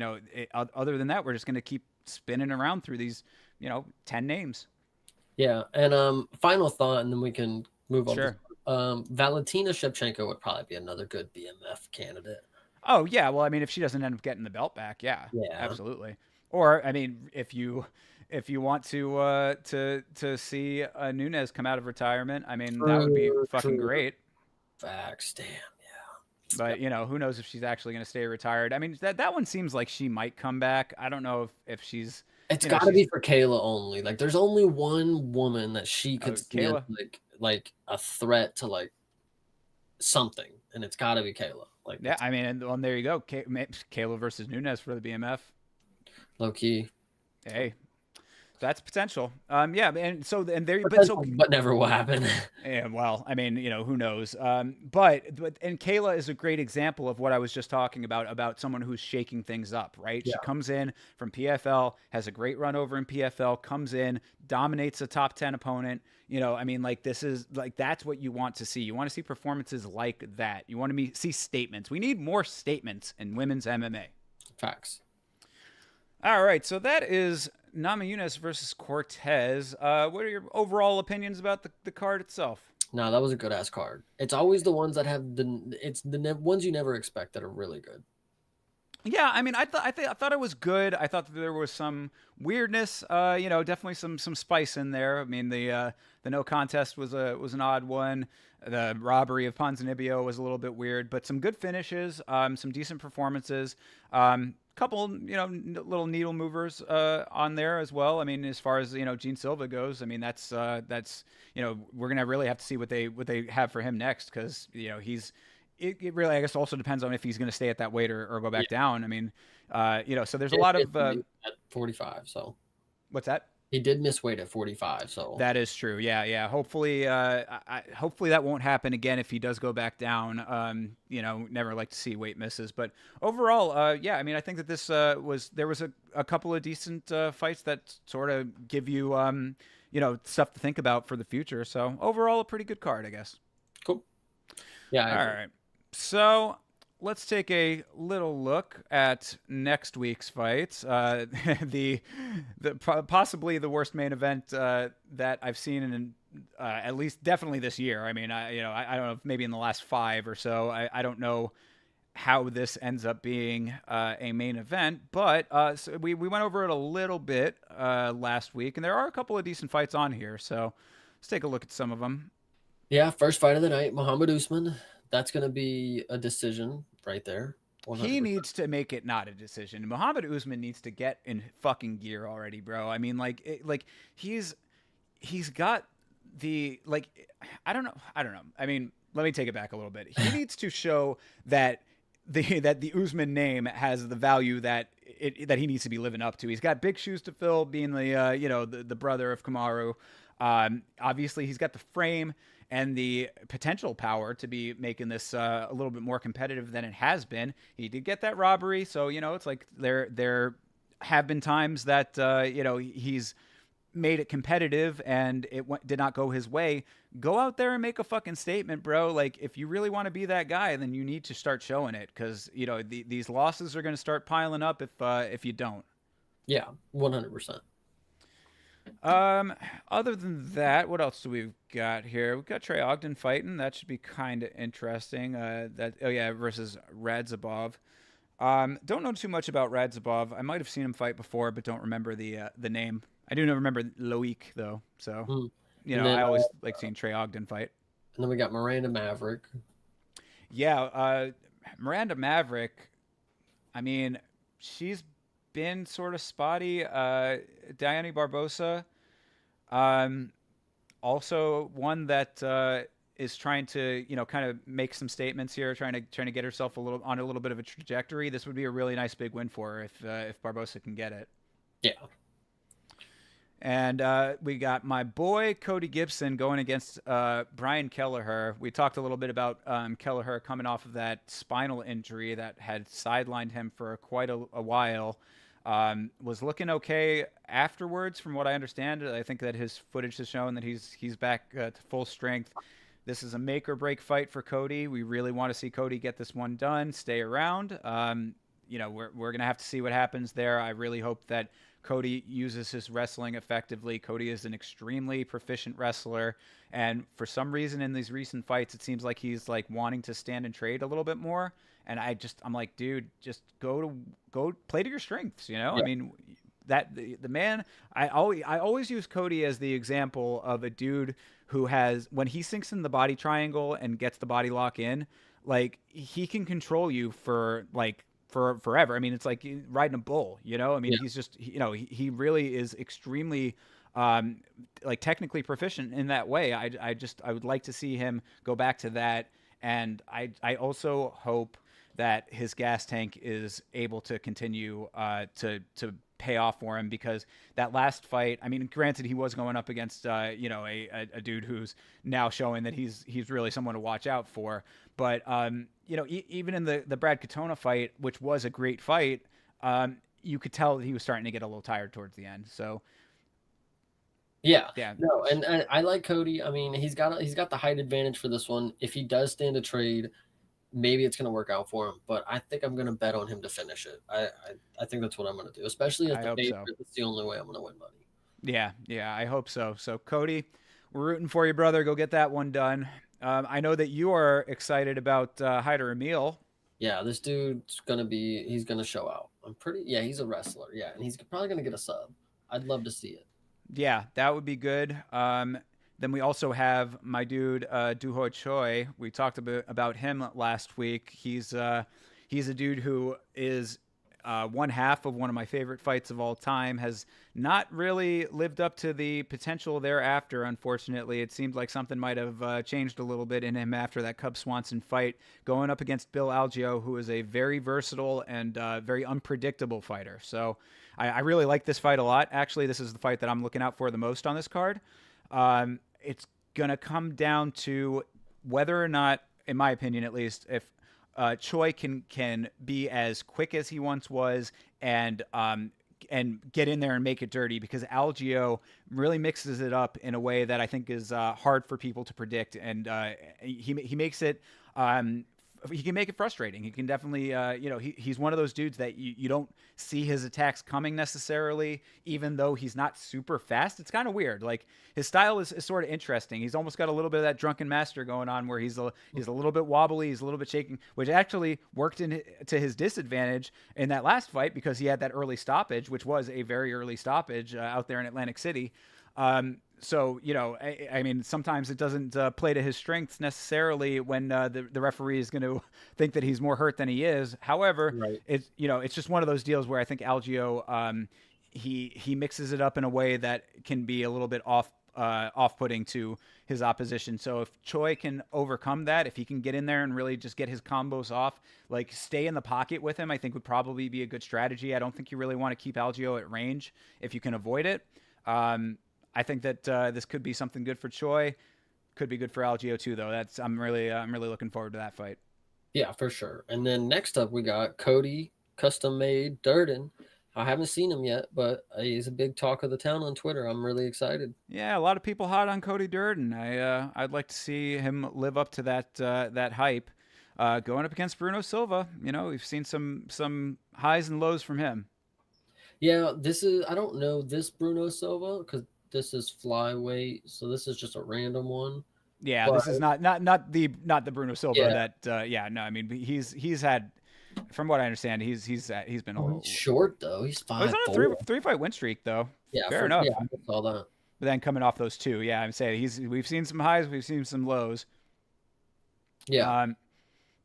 other than that, we're just going to keep spinning around through these 10 names. Yeah, and final thought, and then we can move on. Sure. Valentina Shevchenko would probably be another good BMF candidate. Oh yeah, well, I mean, if she doesn't end up getting the belt back, yeah, Yeah, absolutely. Or I mean, if you want to see Nunes come out of retirement, I mean, that would be fucking true. great. Facts, damn, yeah. But who knows if she's actually going to stay retired? I mean, that one seems like she might come back. I don't know if she's. It's got to be for Kayla only. Like, there's only one woman that she could see as, Kayla. like a threat to like something, and it's got to be Kayla. Like, Yeah, I mean, and there you go, Kayla versus Nunes for the BMF. low key. Hey, that's potential. Yeah, and so But never will happen. Yeah, well, I mean, who knows? But and Kayla is a great example of what I was just talking about someone who's shaking things up, right? Yeah. She comes in from PFL, has a great run over in PFL, comes in, dominates a top 10 opponent. I mean, like, this is like, that's what you want to see. You want to see performances like that. You want to see statements. We need more statements in women's MMA. Facts. All right, so that is Namajunas versus Cortez. What are your overall opinions about the card itself? No, that was a good ass card. It's always the ones that have ones you never expect that are really good. Yeah, I mean, I thought it was good. I thought that there was some weirdness. Definitely some spice in there. I mean, the no contest was an odd one. The robbery of Ponzinibbio was a little bit weird, but some good finishes. Some decent performances. Couple little needle movers on there as well. I mean, as far as Gene Silva goes, I mean that's we're gonna really have to see what they have for him next because it really, I guess, also depends on if he's going to stay at that weight or go back Yeah, down. I mean, so there's a lot of at 45. So what's that? he did miss weight at 45. So That is true. Yeah, yeah. Hopefully, hopefully that won't happen again if he does go back down. Never like to see weight misses, but overall, yeah. I mean, I think that this there was a couple of decent fights that sort of give you stuff to think about for the future. So overall, a pretty good card, I guess. cool. Yeah, I All agree. right. So let's take a little look at next week's fights. The possibly the worst main event that I've seen in at least definitely this year. I mean, I don't know if maybe in the last five or so. I don't know how this ends up being a main event, but so we went over it a little bit last week, and there are a couple of decent fights on here. So let's take a look at some of them. Yeah, first fight of the night, Muhammad Usman. That's going to be a decision right there. He 100%. needs to make it not a decision. Muhammad Usman needs to get in fucking gear already, bro. I mean, like he's got the like I don't know. I mean, let me take it back a little bit. He needs to show that the Usman name has the value that he needs to be living up to. He's got big shoes to fill, being the brother of Kamaru. Obviously, he's got the frame and the potential power to be making this a little bit more competitive than it has been. He did get that robbery, so it's like there have been times that he's made it competitive and did not go his way. Go out there and make a fucking statement, bro. Like if you really want to be that guy, then you need to start showing it because these losses are going to start piling up if you don't. Yeah, 100%. Other than that, what else do we got here? We've got Trey Ogden fighting. That should be kind of interesting. Versus Radzhabov. Don't know too much about Radzhabov. I might have seen him fight before, but don't remember the name. I do remember Loic though. So Mm. And then I always like seeing Trey Ogden fight. we got Miranda Maverick. Yeah, Miranda Maverick. I mean, she's been sort of spotty. Diane Barbosa. Also one that is trying to kind of make some statements here, trying to get herself a little bit of a trajectory. This would be a really nice big win for her if Barbosa can get it. Yeah. And we got my boy Cody Gibson going against Brian Kelleher. We talked a little bit about Kelleher coming off of that spinal injury that had sidelined him for quite a while. Was looking okay afterwards, from what I understand. I think that his footage has shown that he's back to full strength. This is a make or break fight for Cody. We really want to see Cody get this one done, stay around. We're gonna have to see what happens there. I really hope that Cody uses his wrestling effectively. Cody is an extremely proficient wrestler, and for some reason in these recent fights, it seems like he's like wanting to stand and trade a little bit more. And I'm like, dude, just go play to your strengths. I Yeah. mean, that the man. I always use Cody as the example of a dude who has when he sinks in the body triangle and gets the body lock in, like he can control you for forever. I mean, it's like riding a bull, I mean, Yeah. he's just, he really is extremely, like technically proficient in that way. I would like to see him go back to that. And I also hope that his gas tank is able to continue, to pay off for him because that last fight, I mean, granted he was going up against, a dude who's now showing that he's really someone to watch out for. But, even in the Brad Katona fight, which was a great fight, you could tell that he was starting to get a little tired towards the end. So, Yeah. yeah. No, and I like Cody. I mean, he's got the height advantage for this one. If he does stand a trade, maybe it's gonna work out for him. But I think I'm gonna bet on him to finish it. I think that's what I'm gonna do, especially as I the hope favorite. so. It's the only way I'm gonna win money. Yeah, yeah, I hope so. So, Cody, we're rooting for you, brother. Go get that one done. I know that you are excited about Hyder Emil. Yeah, this dude's gonna be. He's gonna show out. I'm pretty. Yeah, he's a wrestler. Yeah, and he's probably gonna get a sub. I'd love to see it. Yeah, that would be good. Then we also have my dude Duho Choi. We talked about him last week. He's a dude who is one half of one of my favorite fights of all time. Has not really lived up to the potential thereafter. Unfortunately, it seemed like something might have changed a little bit in him after that Cub Swanson fight, going up against Bill Algeo, who is a very versatile and very unpredictable fighter. So I really like this fight a lot. Actually, this is the fight that I'm looking out for the most on this card. It's going to come down to whether or not, in my opinion at least, if Choi can be as quick as he once was and get in there and make it dirty, because Algeo really mixes it up in a way that I think is hard for people to predict, and he makes it. He can make it frustrating. He can definitely, he's one of those dudes that you don't see his attacks coming necessarily, even though he's not super fast. It's kind of weird. Like, his style is sort of interesting. He's almost got a little bit of that drunken master going on, where he's a little bit wobbly, he's a little bit shaking, which actually worked to his disadvantage in that last fight, because he had that early stoppage, which was a very early stoppage out there in Atlantic City. So, I mean, sometimes it doesn't play to his strengths necessarily when the referee is going to think that he's more hurt than he is. However, Right. it's just one of those deals where I think Algeo, he mixes it up in a way that can be a little bit off-putting to his opposition. So if Choi can overcome that, if he can get in there and really just get his combos off, like stay in the pocket with him, I think would probably be a good strategy. I don't think you really want to keep Algeo at range if you can avoid it. I think that this could be something good for Choi. Could be good for Algeo too, though. I'm really looking forward to that fight. Yeah, for sure. And then next up, we got Cody Custom Made Durden. I haven't seen him yet, but he's a big talk of the town on Twitter. I'm really excited. Yeah, a lot of people hot on Cody Durden. I'd like to see him live up to that hype. Going up against Bruno Silva, we've seen some highs and lows from him. Yeah, this is. I don't know this Bruno Silva because this is flyweight, so this is just a random one. Yeah, But this is not the Bruno Silva yeah, that. Yeah, no, I mean he's had, from what I understand, he's been a oh, little. he's short though. He's Oh, he's five on a four. three fight win streak though. Yeah, Fair enough. yeah, I saw that. But then coming off those two, yeah, I'm saying we've seen some highs, we've seen some lows. Yeah.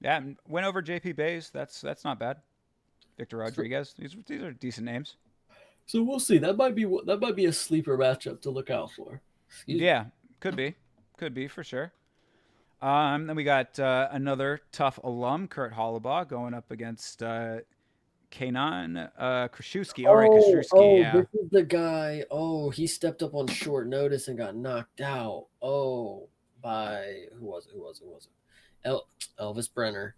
Yeah, win over JP Bays. That's not bad. Victor So, Rodriguez. These are decent names. so we'll see. That might be a sleeper matchup to look out for. Excuse me. Yeah, could be for sure. Then we got another tough alum, Kurt Hollabaugh, going up against Kanan Kraszewski. All right, Kraszewski. Yeah. This is the guy. Oh, he stepped up on short notice and got knocked out. Oh, by who was it? Elvis Brenner.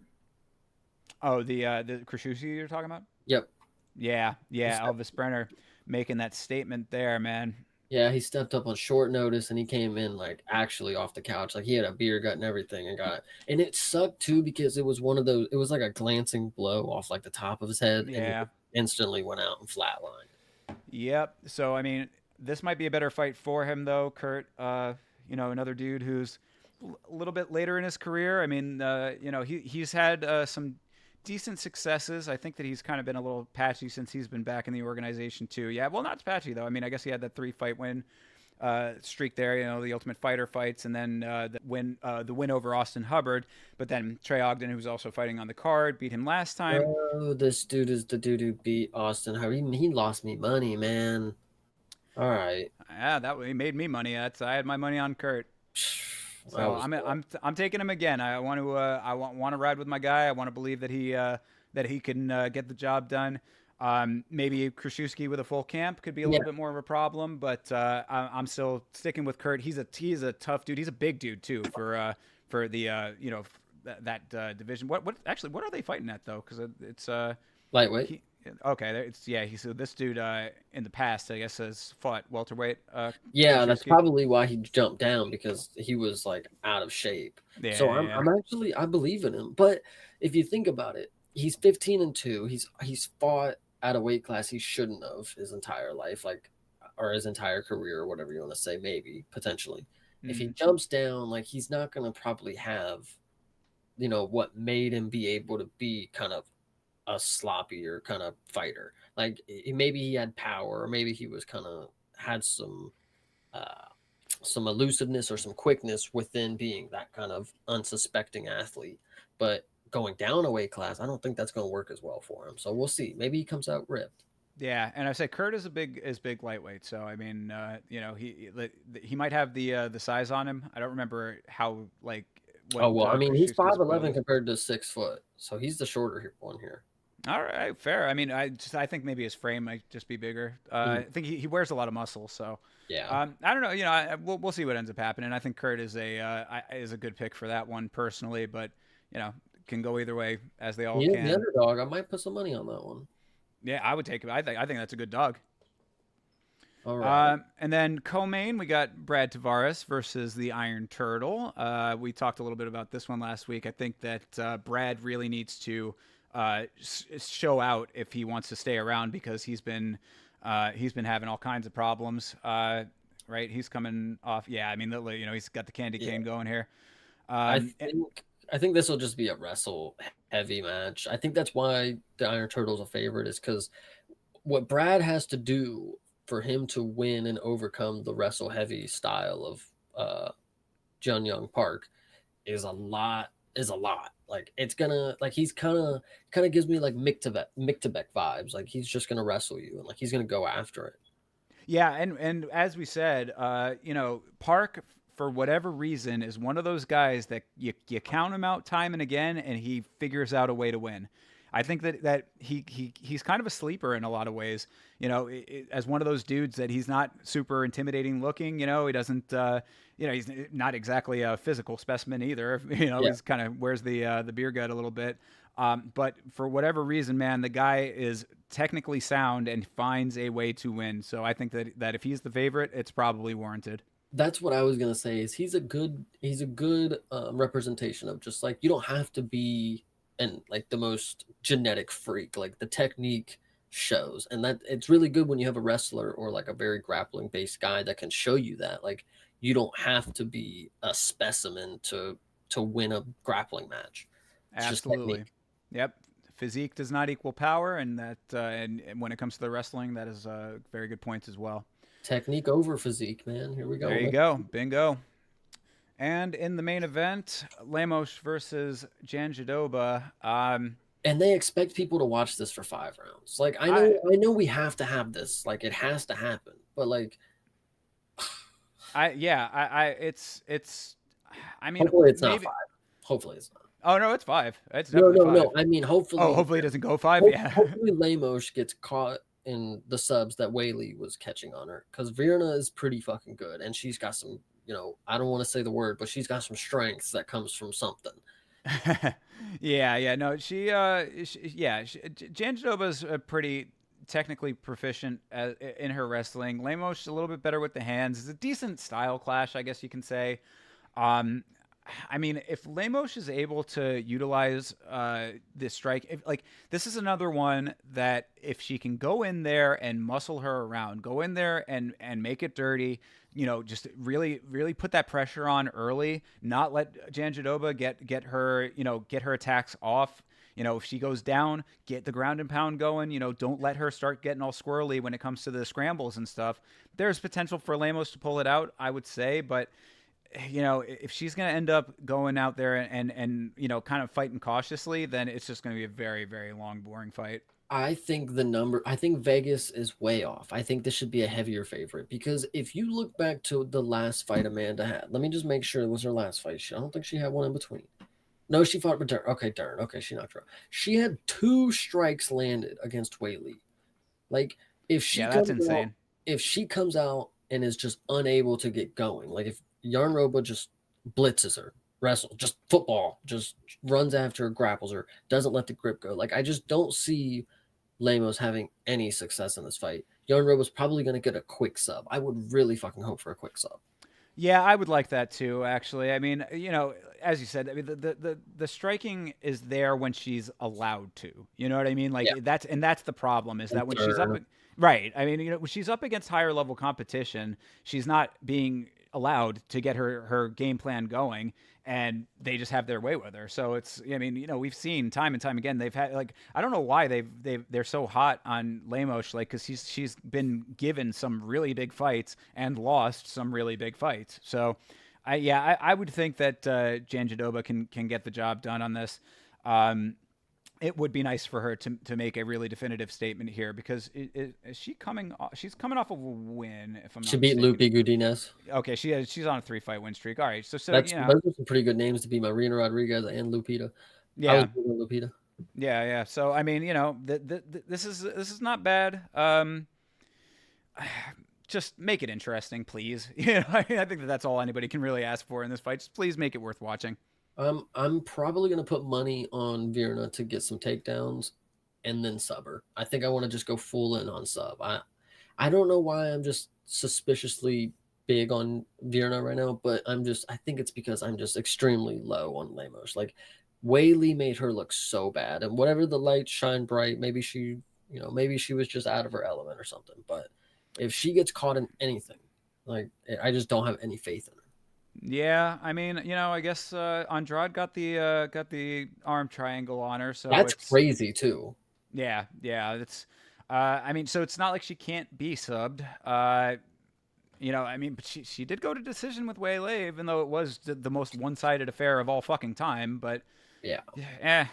Oh, the Kraszewski you're talking about? Yep. Yeah, Elvis Brenner making that statement there, man. Yeah, he stepped up on short notice and he came in like actually off the couch. Like he had a beer gut and everything and got it. And it sucked too because it was one of those, it was like a glancing blow off like the top of his head. And Yeah. he instantly went out and flatlined. Yep. So I mean, this might be a better fight for him though, Kurt. Another dude who's a little bit later in his career. I mean, he's had some decent successes. I think that he's kind of been a little patchy since he's been back in the organization too. Yeah, well, not patchy though. I mean, I guess he had that 3-fight win streak there. The Ultimate Fighter fights, and then the win over Austin Hubbard. But then Trey Ogden, who's also fighting on the card, beat him last time. Oh, this dude is the dude who beat Austin. How he lost me money, man. All right. Yeah, he made me money. I had my money on Kurt. So I'm taking him again. I want to ride with my guy. I want to believe that he can get the job done. Maybe Kraszewski with a full camp could be a little bit more of a problem, but I'm still sticking with Kurt. He's a tough dude. He's a big dude too for the that division. What are they fighting at though? Because it's lightweight. Okay, it's yeah. So this dude in the past, I guess, has fought welterweight. Yeah, that's Krzyzewski. probably why he jumped down because he was like out of shape. So Yeah, I'm yeah. actually I believe in him. But if you think about it, he's 15-2. He's fought at a weight class he shouldn't have his entire life, like or his entire career or whatever you want to say, maybe potentially. If he Mm. jumps down, like he's not gonna probably have, what made him be able to be kind of a sloppier kind of fighter. Like maybe he had power, or maybe he was kind of had uh, some elusiveness or some quickness within being that kind of unsuspecting athlete. But going down a weight class, I don't think that's going to work as well for him. So we'll see. Maybe he comes out ripped. Yeah, and I say Kurt is big lightweight. So I mean, he might have the size on him. I don't remember how like what Oh well, I mean he's Krzyzewski's 5'11" build. compared to 6 foot, so he's the shorter one here. All right, fair. I mean, I think maybe his frame might just be bigger. Mhm. I think he wears a lot of muscle, so Yeah, I don't know. We'll see what ends up happening. I think Kurt is a good pick for that one personally, but you know, can go either way as they all he is the can. underdog. I might put some money on that one. Yeah, I would take it. I think that's a good dog. All right. And then co-main, we got Brad Tavares versus the Iron Turtle. We talked a little bit about this one last week. I think that Brad really needs to show out if he wants to stay around because he's been having all kinds of problems. Right, he's coming off. Yeah, I mean, he's got the candy Yeah, cane going here. I Um, think I think this will just be a wrestle heavy match. I think that's why the Iron Turtle's a favorite, is because what Brad has to do for him to win and overcome the wrestle heavy style of Jun Young Park is a lot. Like it's gonna like he's kind of gives me like Mictabek vibes. Like he's just gonna wrestle you and like he's gonna go after it. Yeah, and as we said, Park for whatever reason is one of those guys that you count him out time and again, and he figures out a way to win. I think that he's kind of a sleeper in a lot of ways. As one of those dudes that he's not super intimidating looking. He doesn't. He's not exactly a physical specimen either. Yeah, He's kind of wears the beer gut a little bit. But for whatever reason, man, the guy is technically sound and finds a way to win. So I think that if he's the favorite, it's probably warranted. that's what I was gonna say. Is he's a good representation of just like you don't have to be and like the most genetic freak. Like the technique shows, and that it's really good when you have a wrestler or like a very grappling based guy that can show you that. Like you don't have to be a specimen to win a grappling match. It's just Absolutely. technique. Yep. Physique does not equal power, and and when it comes to the wrestling, that is very good points as well. Technique over physique, man. Here we There go. you go, bingo. And in the main event, Lemos versus Janjadoba. And they expect people to watch this for 5 rounds. Like I I know we have to have this. Like it has to happen. But like it's. I mean, hopefully it's not maybe. 5. Hopefully it's not. Oh no, it's five. It's No, definitely no, no. five. I mean Oh, hopefully hopefully it doesn't go five. Yeah. hopefully Lemos gets caught in the subs that Whaley was catching on her. Because Virna is pretty fucking good. And she's got some, I don't want to say the word, but she's got some strengths that comes from something. Yeah. No, Janjitoba's pretty technically proficient in her wrestling. Lemos a little bit better with the hands. It's a decent style clash, I guess you can say. Um, I mean, if Lemos is able to utilize this strike, this is another one that if she can go in there and muscle her around, go in there and make it dirty, just really really put that pressure on early, not let Janjadoba get her attacks off. If she goes down, get the ground and pound going. Don't let her start getting all squirrely when it comes to the scrambles and stuff. There's potential for Lemos to pull it out, I would say, but if she's going to end up going out there and kind of fighting cautiously, then it's just going to be a very, very long, boring fight. I think Vegas is way off. I think this should be a heavier favorite because if you look back to the last fight Amanda had, let me just make sure it was her last fight. I don't think she had one in between. No, she fought with Dern. Okay, Dern. Okay, she knocked her out. She had 2 strikes landed against Whaley. Like if she Yeah, that's comes out, insane. if she comes out and is just unable to get going, like if Yarnroba just blitzes her, wrestle, just football, just runs after her, grapples her, doesn't let the grip go. Like I just don't see Lemos having any success in this fight. Yarnrow was probably going to get a quick sub. I would really fucking hope for a quick sub. Yeah, I would like that too. Actually, I mean, as you said, I mean, the striking is there when she's allowed to. You know what I mean? Yeah, Like that's the problem is and that when she's up, Dern. right? I mean, when she's up against higher level competition, she's not being allowed to get her game plan going, and they just have their way with her. So it's, I mean, we've seen time and time again they've had, like, I don't know why they're so hot on Lemos, like, because she's been given some really big fights and lost some really big fights. So I would think that Jan Jadova can get the job done on this. It would be nice for her to make a really definitive statement here, because is she coming? She's coming off of a win, if I'm She not beat mistaken. Lupi Gudinez. Okay, she's on a 3-fight win streak. All right, so That's those are some pretty good names to be Marina Rodriguez and Lupita. I was yeah, with Lupita. yeah. So I mean, this is not bad. Just make it interesting, please. I think that's all anybody can really ask for in this fight. Just please make it worth watching. I'm probably gonna put money on Virna to get some takedowns and then sub her. I think I want to just go full in on sub. I don't know why I'm just suspiciously big on Virna right now, but I think it's because I'm just extremely low on Lemos. Like Whaley made her look so bad, and whatever the lights shine bright, maybe she was just out of her element or something. But if she gets caught in anything, like I just don't have any faith in her. Yeah, I mean, I guess Andrade got the arm triangle on her, so That's it's crazy too. yeah. It's I mean, so it's not like she can't be subbed. I mean, but she did go to decision with Waylay, even though it was the most one-sided affair of all fucking time. But Yeah. eh,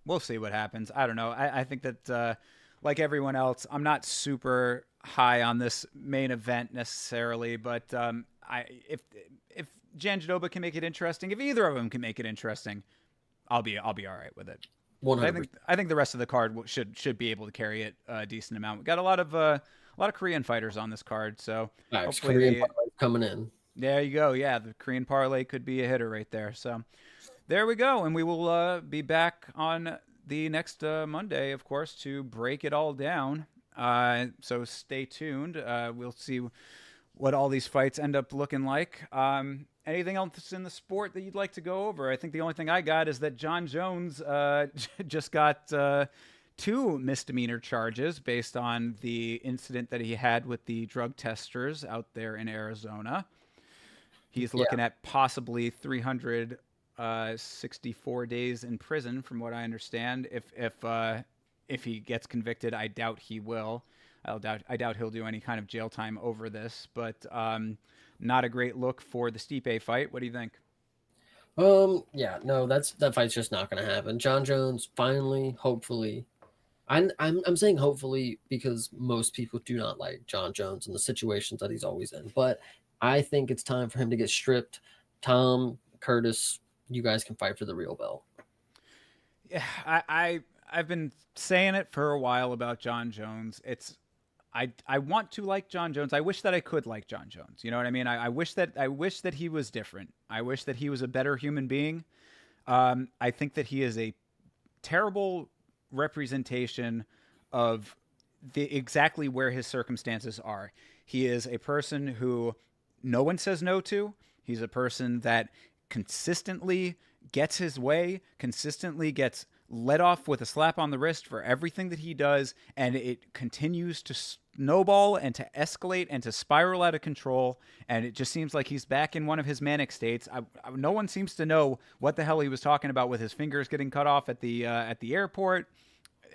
we'll see what happens. I don't know. I think that like everyone else, I'm not super high on this main event necessarily, but if Jan Janjadova can make it interesting, if either of them can make it interesting, I'll be all right with it. But I think 100%. I think the rest of the card should be able to carry it a decent amount. We got a lot of Korean fighters on this card, so Facts. hopefully Korean they. parlay coming in. There you go. Yeah, the Korean parlay could be a hitter right there. So there we go, and we will be back on the next Monday, of course, to break it all down. So stay tuned. We'll see what all these fights end up looking like. Anything else in the sport that you'd like to go over? I think the only thing I got is that John Jones just got two misdemeanor charges based on the incident that he had with the drug testers out there in Arizona. He's Yeah. looking at possibly 364 days in prison, from what I understand. If he gets convicted, I doubt he will. I doubt he'll do any kind of jail time over this. But not a great look for the Stipe fight. What do you think? Yeah, no, that fight's just not gonna happen. John Jones finally, hopefully. I'm saying hopefully because most people do not like John Jones and the situations that he's always in. But I think it's time for him to get stripped. Tom, Curtis, you guys can fight for the real belt. Yeah, I've been saying it for a while about John Jones. I want to like John Jones. I wish that I could like John Jones. You know what I mean? I wish that he was different. I wish that he was a better human being. I think that he is a terrible representation of the exactly where his circumstances are. He is a person who no one says no to. He's a person that consistently gets his way, consistently gets let off with a slap on the wrist for everything that he does, and it continues to snowball and to escalate and to spiral out of control. And it just seems like he's back in one of his manic states. No one seems to know what the hell he was talking about with his fingers getting cut off at the airport.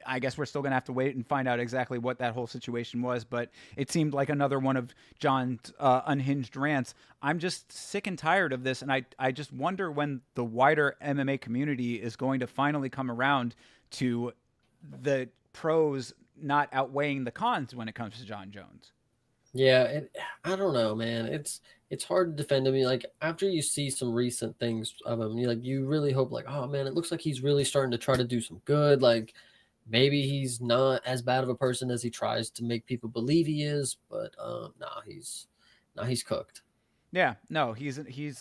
I guess we're still going to have to wait and find out exactly what that whole situation was, but it seemed like another one of John's unhinged rants. I'm just sick and tired of this, and I just wonder when the wider MMA community is going to finally come around to the pros not outweighing the cons when it comes to John Jones. Yeah, I don't know, man. It's hard to defend him. Like after you see some recent things of him, you really hope like, oh man, it looks like he's really starting to try to do some good. Like maybe he's not as bad of a person as he tries to make people believe he is, but he's cooked. Yeah, no, he is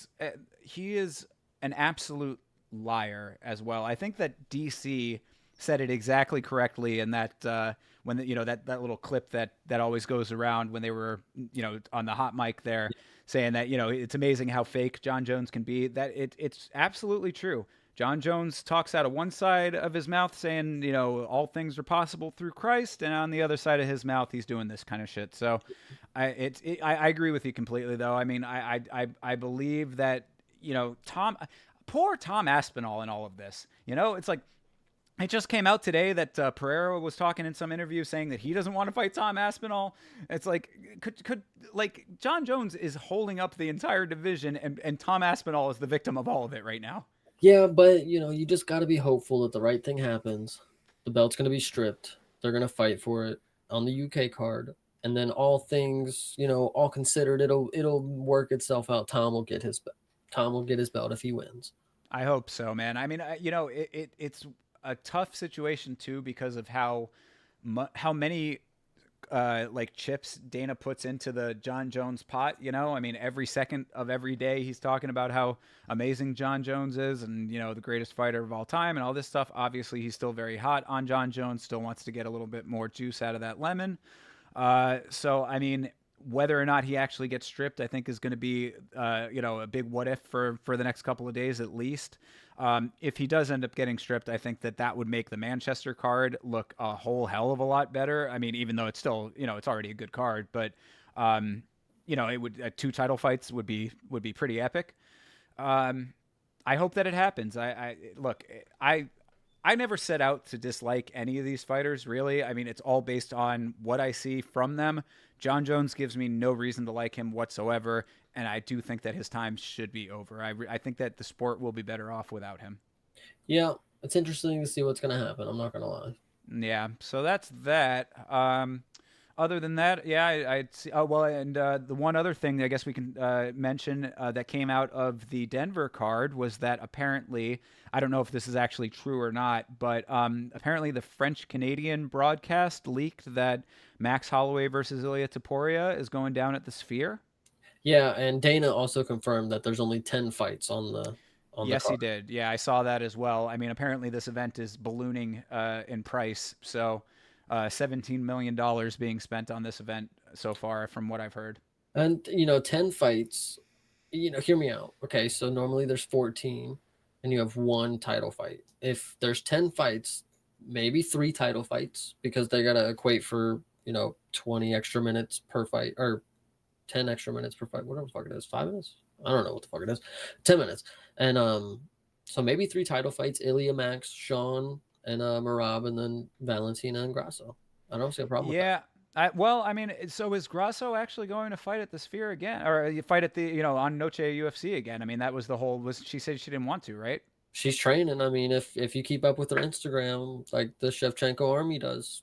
an absolute liar as well. I think that DC said it exactly correctly, and that when the, that little clip that always goes around when they were on the hot mic there, saying that it's amazing how fake John Jones can be. That it's absolutely true. John Jones talks out of one side of his mouth saying, all things are possible through Christ, and on the other side of his mouth, he's doing this kind of shit. So, I agree with you completely, though. I mean, I believe that poor Tom Aspinall in all of this. It's like it just came out today that Pereira was talking in some interview saying that he doesn't want to fight Tom Aspinall. It's like could like John Jones is holding up the entire division, and Tom Aspinall is the victim of all of it right now. Yeah, but you just got to be hopeful that the right thing happens. The belt's going to be stripped. They're going to fight for it on the UK card, and then all things, all considered, it'll work itself out. Tom will get his belt if he wins. I hope so, man. I mean, it's a tough situation too because of how many like chips Dana puts into the John Jones pot. I mean, every second of every day he's talking about how amazing John Jones is, and the greatest fighter of all time, and all this stuff. Obviously, he's still very hot on John Jones. Still wants to get a little bit more juice out of that lemon. So I mean, whether or not he actually gets stripped, I think is going to be, a big what if for the next couple of days at least. If he does end up getting stripped, I think that would make the Manchester card look a whole hell of a lot better. I mean, even though it's still, it's already a good card, but, it would, two title fights would be pretty epic. I hope that it happens. Look, I never set out to dislike any of these fighters, really. I mean, it's all based on what I see from them. John Jones gives me no reason to like him whatsoever, and I do think that his time should be over. I think that the sport will be better off without him. Yeah, it's interesting to see what's going to happen. I'm not going to lie. Yeah, so that's that. Other than that, yeah, I'd see. Oh well, and the one other thing I guess we can mention that came out of the Denver card was that apparently, I don't know if this is actually true or not, but apparently the French Canadian broadcast leaked that Max Holloway versus Ilia Topuria is going down at the Sphere. Yeah, and Dana also confirmed that there's only 10 fights on the Yes, he card. did. Yeah, I saw that as well. I mean, apparently this event is ballooning in price, so $17 million being spent on this event so far, from what I've heard. And 10 fights, hear me out. Okay, so normally there's 14 and you have one title fight. If there's 10 fights, maybe 3 title fights because they got to equate for, 20 extra minutes per fight or 10 extra minutes per fight. Whatever the fuck it is. 5 minutes? I don't know what the fuck it is. 10 minutes. And so maybe 3 title fights, Ilya, Max, Sean, and Marab, and then Valentina and Grasso. I don't see a problem with that. Well, I mean, so is Grasso actually going to fight at the Sphere again, or fight at the on Noche UFC again? I mean, that was the whole. Was she said she didn't want to, right? She's training. I mean, if you keep up with her Instagram, like the Shevchenko army does,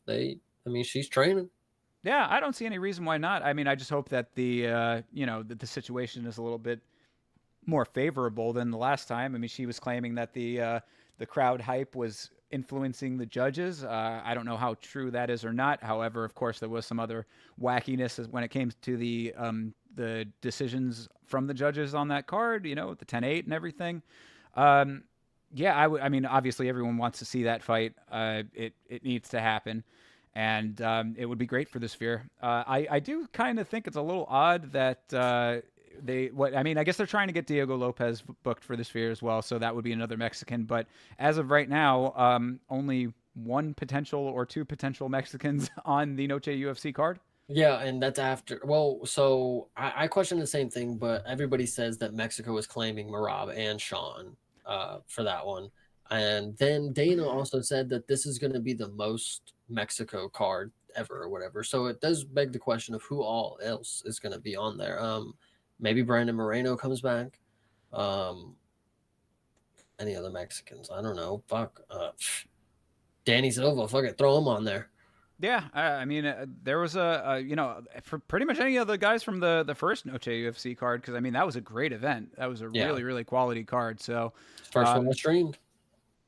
she's training. Yeah, I don't see any reason why not. I mean, I just hope that that the situation is a little bit more favorable than the last time. I mean, she was claiming that the crowd hype was influencing the judges. I don't know how true that is or not. However, of course, there was some other wackiness when it came to the decisions from the judges on that card. The 10-8 and everything. Yeah, I mean, obviously, everyone wants to see that fight. It needs to happen. And it would be great for the Sphere. I do kind of think it's a little odd that I guess they're trying to get Diego Lopez booked for the Sphere as well, so that would be another Mexican. But as of right now, only one potential or 2 potential Mexicans on the Noche UFC card. Yeah, and that's after. Well, so I question the same thing, but everybody says that Mexico is claiming Marab and Sean for that one. And then Dana also said that this is going to be the most Mexico card ever or whatever. So it does beg the question of who all else is going to be on there. Maybe Brandon Moreno comes back. Any other Mexicans? I don't know. Fuck. Danny Silva. Fuck it. Throw him on there. Yeah, I mean, there was for pretty much any of the guys from the first Noche UFC card, because I mean that was a great event. That was a really really quality card. So first one I streamed.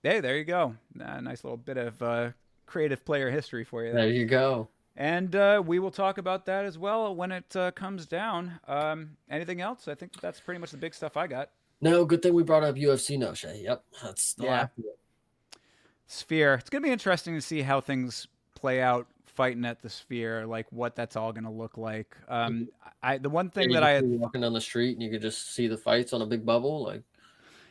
Hey, there you go. Nice little bit of creative player history for you. There you go. And we will talk about that as well when it comes down. Anything else? I think that's pretty much the big stuff I got. No, good thing we brought up UFC Noche. Yep, that's the last. Sphere. It's gonna be interesting to see how things play out fighting at the Sphere, like what that's all gonna look like. I the one Yeah, thing you that can I be had, walking down the street and you could just see the fights on a big bubble. Like,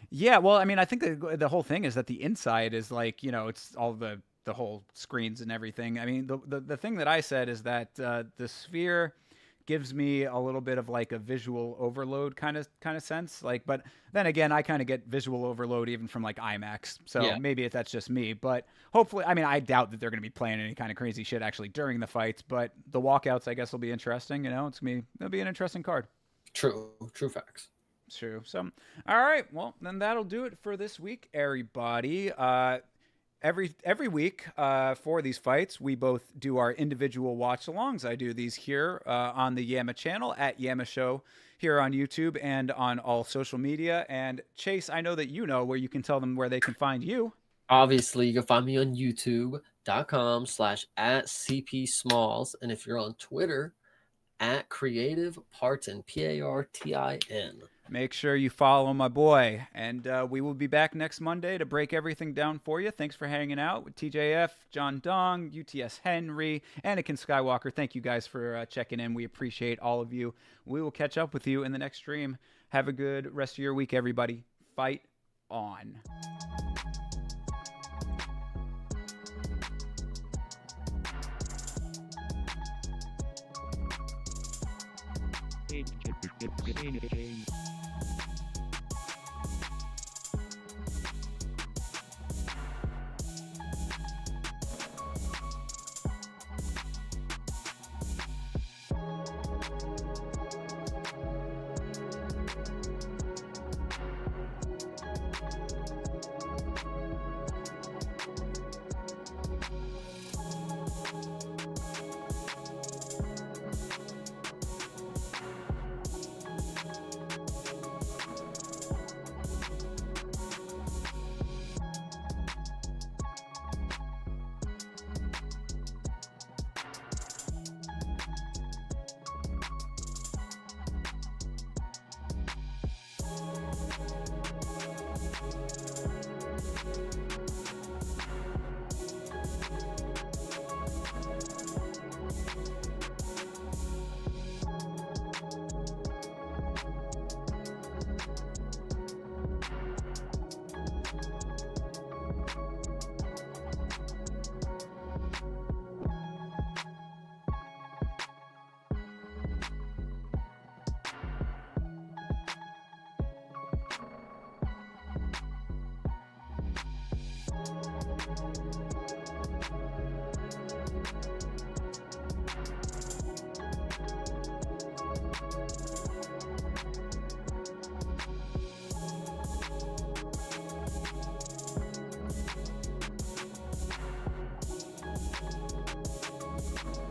yeah, well, I mean, I think the whole thing is that the inside is like, it's all the whole screens and everything. I mean, the thing that I said is that the Sphere gives me a little bit of like a visual overload kind of sense. Like, but then again, I kind of get visual overload even from like IMAX. So yeah, maybe that's just me. But hopefully, I mean, I doubt that they're going to be playing any kind of crazy shit actually during the fights. But the walkouts, I guess, will be interesting. It'll be an interesting card. true facts. True. So, all right. Well, then that'll do it for this week, everybody. Every week for these fights, we both do our individual watch-alongs. I do these here on the Yama channel at Yama Show here on YouTube and on all social media. And Chase, I know that you know where you can tell them where they can find you. Obviously, you can find me on youtube.com/@CP Smalls. And if you're on Twitter, at Creative Partin, Partin. Make sure you follow my boy. And we will be back next Monday to break everything down for you. Thanks for hanging out with TJF, John Dong, UTS Henry, Anakin Skywalker. Thank you guys for checking in. We appreciate all of you. We will catch up with you in the next stream. Have a good rest of your week, everybody. Fight on.